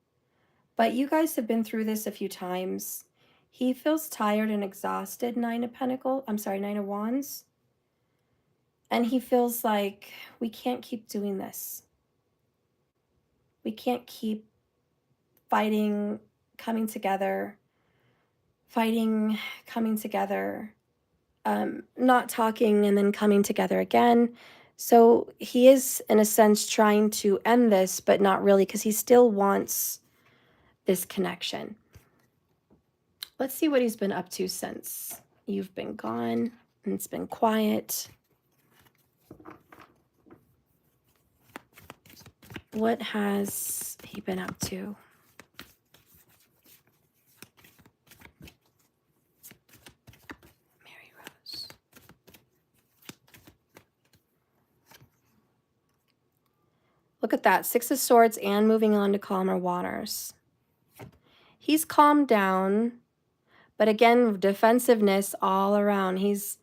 But you guys have been through this a few times. He feels tired and exhausted, 9 of Wands. And he feels like we can't keep doing this. We can't keep fighting, coming together, not talking and then coming together again. So he is, in a sense, trying to end this, but not really, because he still wants this connection. Let's see what he's been up to since you've been gone and it's been quiet. What has he been up to? Mary Rose. Look at that, 6 of Swords and moving on to calmer waters. He's calmed down, but again, defensiveness all around. He's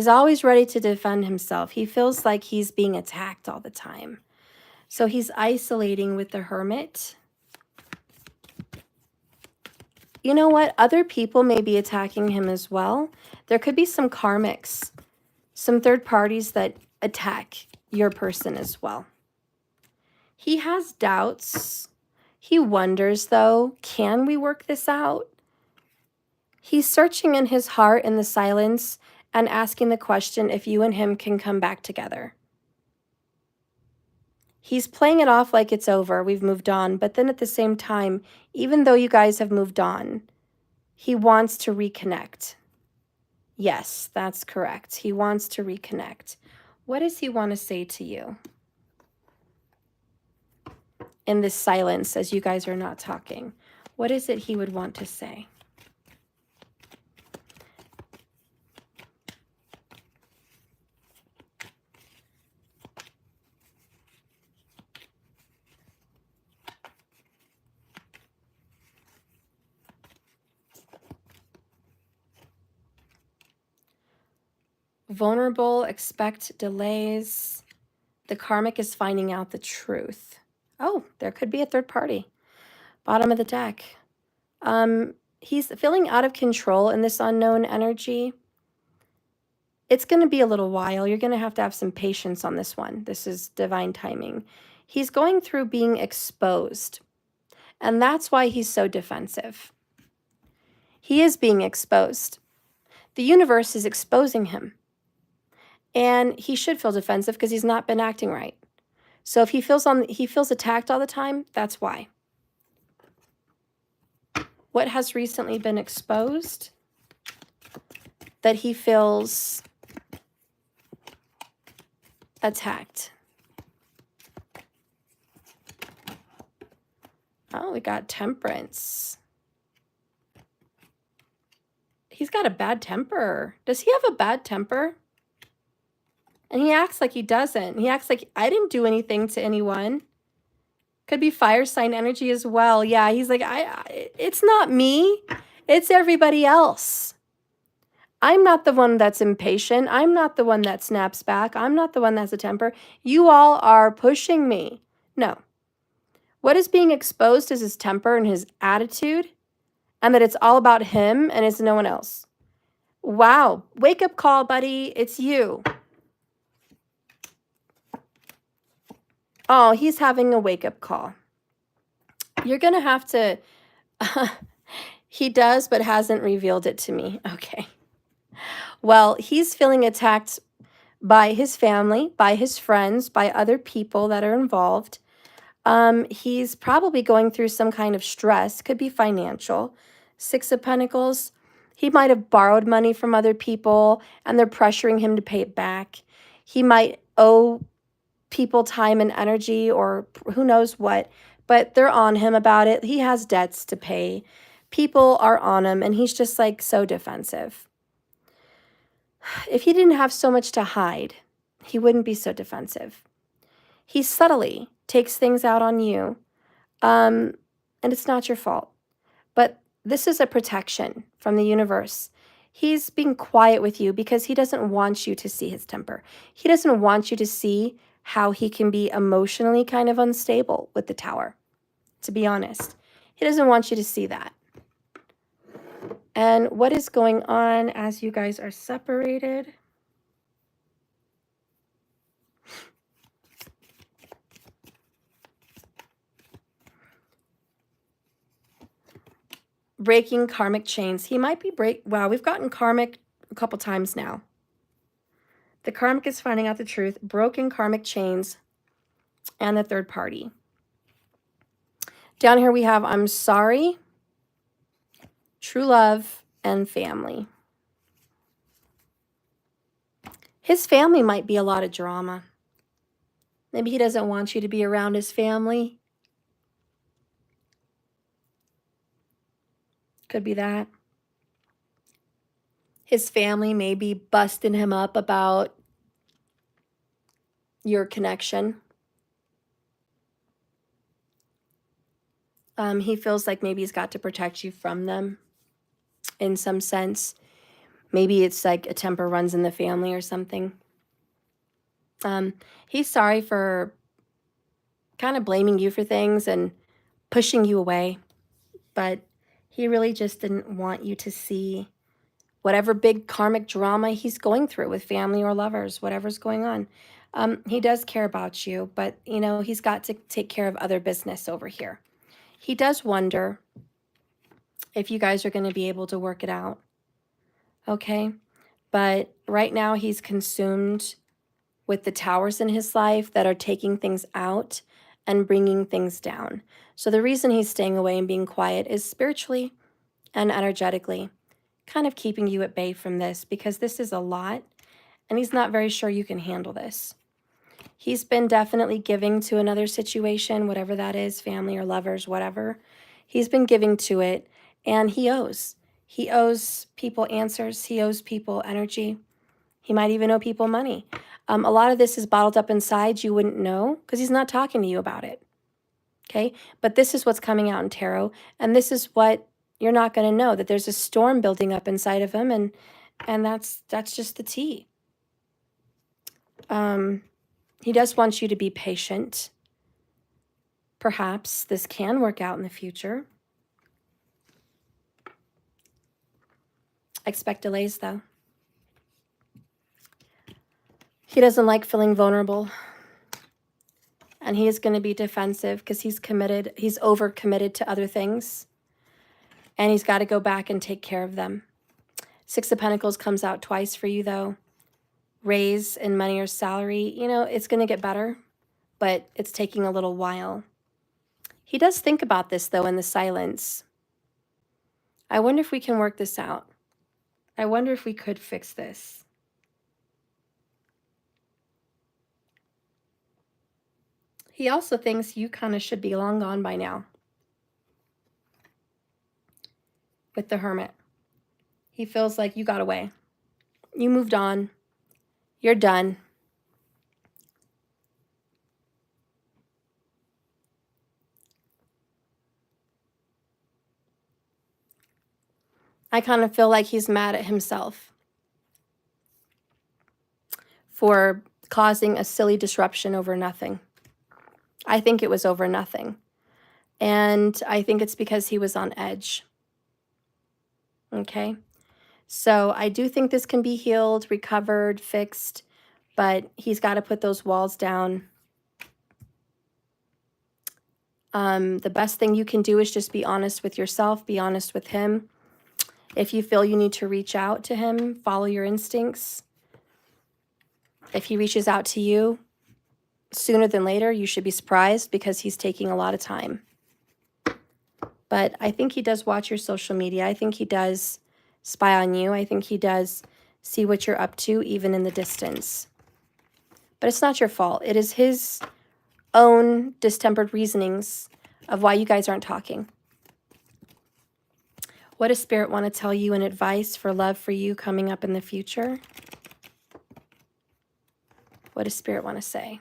always ready to defend himself. He feels like he's being attacked all the time. So he's isolating with the Hermit. You know what? Other people may be attacking him as well. There could be some karmics, some third parties that attack your person as well. He has doubts. He wonders, though, can we work this out? He's searching in his heart in the silence and asking the question if you and him can come back together. He's playing it off like it's over, we've moved on, but then at the same time, even though you guys have moved on, he wants to reconnect. Yes, that's correct. He wants to reconnect. What does he want to say to you in this silence as you guys are not talking? What is it he would want to say? Vulnerable, expect delays. The karmic is finding out the truth. Oh, there could be a third party. Bottom of the deck. He's feeling out of control in this unknown energy. It's going to be a little while. You're going to have some patience on this one. This is divine timing. He's going through being exposed, and that's why he's so defensive. He is being exposed. The universe is exposing him. And he should feel defensive because he's not been acting right. So if he feels attacked all the time, that's why. What has recently been exposed that he feels attacked? Oh, we got temperance. He's got a bad temper. Does he have a bad temper? And he acts like he doesn't. He acts like, I didn't do anything to anyone. Could be fire sign energy as well. Yeah, he's like, it's not me. It's everybody else. I'm not the one that's impatient. I'm not the one that snaps back. I'm not the one that's a temper. You all are pushing me. No. What is being exposed is his temper and his attitude, and that it's all about him and it's no one else. Wow. Wake up call, buddy. It's you. Oh, he's having a wake-up call. You're going to have to... He does, but hasn't revealed it to me. Okay. Well, he's feeling attacked by his family, by his friends, by other people that are involved. He's probably going through some kind of stress. Could be financial. 6 of Pentacles. He might have borrowed money from other people, and they're pressuring him to pay it back. He might owe people time and energy, or who knows what, but they're on him about it. He has debts to pay. People are on him, and he's just like so defensive. If he didn't have so much to hide, he wouldn't be so defensive. He subtly takes things out on you, and it's not your fault. But this is a protection from the universe. He's being quiet with you because he doesn't want you to see his temper. He doesn't want you to see how he can be emotionally kind of unstable with the Tower, to be honest. He doesn't want you to see that. And what is going on as you guys are separated? Breaking karmic chains. He might be wow, we've gotten karmic a couple times now. The karmic is finding out the truth, broken karmic chains, and the third party. Down here we have I'm sorry, true love, and family. His family might be a lot of drama. Maybe he doesn't want you to be around his family. Could be that. His family may be busting him up about your connection. He feels like maybe he's got to protect you from them in some sense. Maybe it's like a temper runs in the family or something. He's sorry for kind of blaming you for things and pushing you away, but he really just didn't want you to see whatever big karmic drama he's going through with family or lovers, whatever's going on. He does care about you, but, you know, he's got to take care of other business over here. He does wonder if you guys are going to be able to work it out. Okay? But right now he's consumed with the towers in his life that are taking things out and bringing things down. So the reason he's staying away and being quiet is spiritually and energetically kind of keeping you at bay from this, because this is a lot and he's not very sure you can handle this. He's been definitely giving to another situation, whatever that is, family or lovers, whatever. He's been giving to it, and he owes. He owes people answers. He owes people energy. He might even owe people money. A lot of this is bottled up inside. You wouldn't know because he's not talking to you about it. Okay? But this is what's coming out in tarot, and this is what you're not going to know, that there's a storm building up inside of him, and that's just the tea. He does want you to be patient. Perhaps this can work out in the future. Expect delays, though. He doesn't like feeling vulnerable. And he is going to be defensive because he's committed. He's overcommitted to other things. And he's got to go back and take care of them. 6 of Pentacles comes out twice for you, though. Raise in money or salary. You know, it's going to get better, but it's taking a little while. He does think about this, though, in the silence. I wonder if we can work this out. I wonder if we could fix this. He also thinks you kind of should be long gone by now. With the Hermit. He feels like you got away. You moved on. You're done. I kind of feel like he's mad at himself for causing a silly disruption over nothing. I think it was over nothing. And I think it's because he was on edge. Okay? So I do think this can be healed, recovered, fixed, but he's got to put those walls down. The best thing you can do is just be honest with yourself, be honest with him. If you feel you need to reach out to him, follow your instincts. If he reaches out to you sooner than later, you should be surprised because he's taking a lot of time. But I think he does watch your social media. I think he does spy on you. I think he does see what you're up to, even in the distance. But it's not your fault. It is his own distempered reasonings of why you guys aren't talking. What does Spirit want to tell you in advice for love for you coming up in the future? What does Spirit want to say?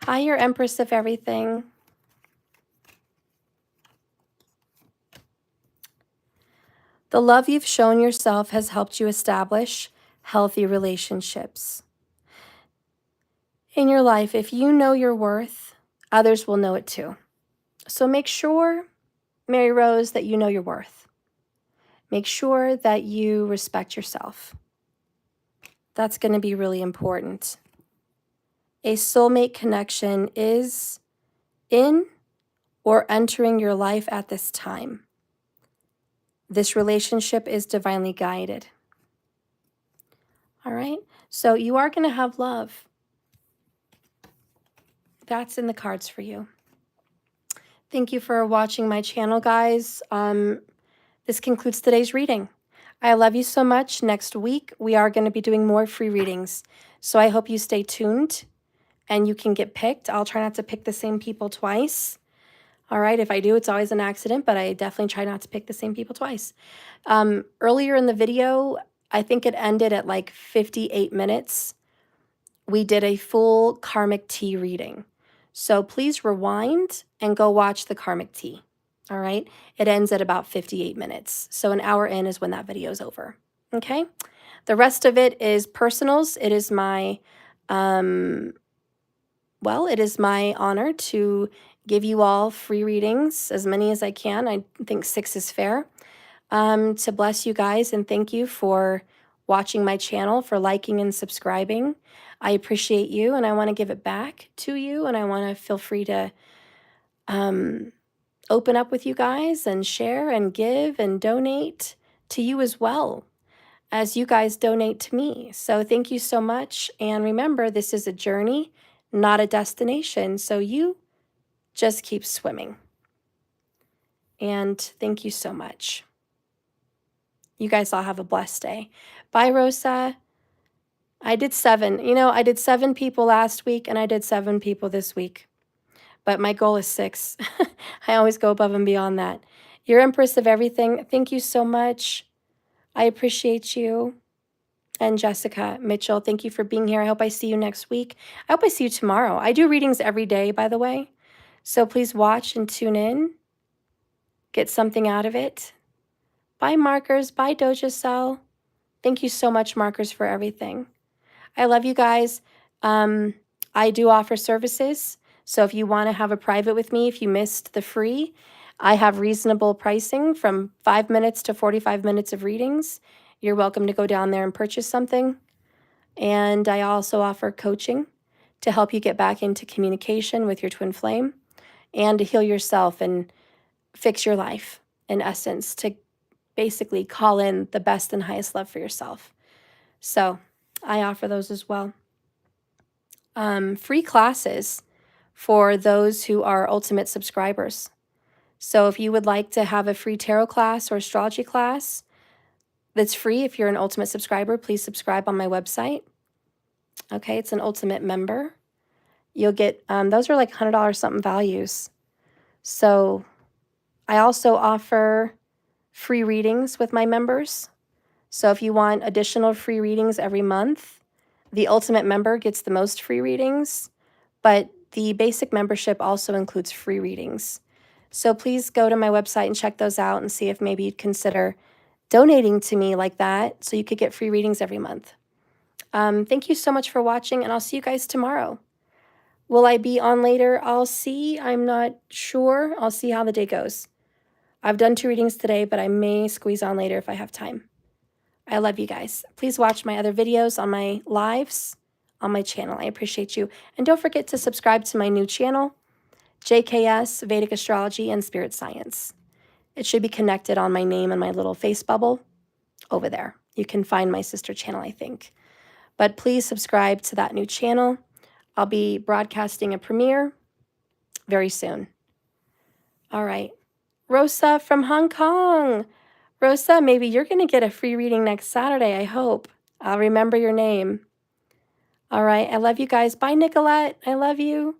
Hi, your Empress of everything. The love you've shown yourself has helped you establish healthy relationships. In your life, if you know your worth, others will know it too. So make sure, Mary Rose, that you know your worth. Make sure that you respect yourself. That's going to be really important. A soulmate connection is in or entering your life at this time. This relationship is divinely guided. All right? So you are going to have love. That's in the cards for you. Thank you for watching my channel, guys. This concludes today's reading. I love you so much. Next week, we are going to be doing more free readings. So I hope you stay tuned and you can get picked. I'll try not to pick the same people twice. All right, if I do, it's always an accident, but I definitely try not to pick the same people twice. Earlier in the video, I think it ended at like 58 minutes. We did a full Karmic tea reading. So please rewind and go watch the Karmic tea. All right, it ends at about 58 minutes. So an hour in is when that video is over. Okay, the rest of it is personals. It is my, it is my honor to give you all free readings, as many as I can. I think 6 is fair. To bless you guys and thank you for watching my channel, for liking and subscribing. I appreciate you and I want to give it back to you, and I want to feel free to open up with you guys and share and give and donate to you as well as you guys donate to me. So thank you so much. And remember, this is a journey, not a destination. So you just keep swimming. And thank you so much. You guys all have a blessed day. Bye, Rosa. I did 7. You know, I did 7 people last week and I did 7 people this week. But my goal is 6. I always go above and beyond that. You're Empress of everything. Thank you so much. I appreciate you. And Jessica Mitchell, thank you for being here. I hope I see you next week. I hope I see you tomorrow. I do readings every day, by the way. So please watch and tune in. Get something out of it. Bye, Markers. Bye, Doja Cell. Thank you so much, Markers, for everything. I love you guys. I do offer services. So if you want to have a private with me, if you missed the free, I have reasonable pricing from 5 minutes to 45 minutes of readings. You're welcome to go down there and purchase something. And I also offer coaching to help you get back into communication with your twin flame and to heal yourself and fix your life, in essence, to basically call in the best and highest love for yourself. So I offer those as well. Free classes for those who are ultimate subscribers. So if you would like to have a free tarot class or astrology class that's free, if you're an ultimate subscriber, please subscribe on my website. Okay, it's an ultimate member. You'll get, those are like $100 something values. So I also offer free readings with my members. So if you want additional free readings every month, the ultimate member gets the most free readings, but the basic membership also includes free readings. So please go to my website and check those out and see if maybe you'd consider donating to me like that so you could get free readings every month. Thank you so much for watching, and I'll see you guys tomorrow. Will I be on later? I'll see. I'm not sure. I'll see how the day goes. I've done 2 readings today, but I may squeeze on later if I have time. I love you guys. Please watch my other videos on my lives on my channel. I appreciate you. And don't forget to subscribe to my new channel, JKS, Vedic Astrology and Spirit Science. It should be connected on my name and my little face bubble over there. You can find my sister channel, I think. But please subscribe to that new channel. I'll be broadcasting a premiere very soon. All right. Rosa from Hong Kong. Rosa, maybe you're going to get a free reading next Saturday, I hope. I'll remember your name. All right. I love you guys. Bye, Nicolette. I love you.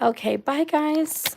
Okay. Bye, guys.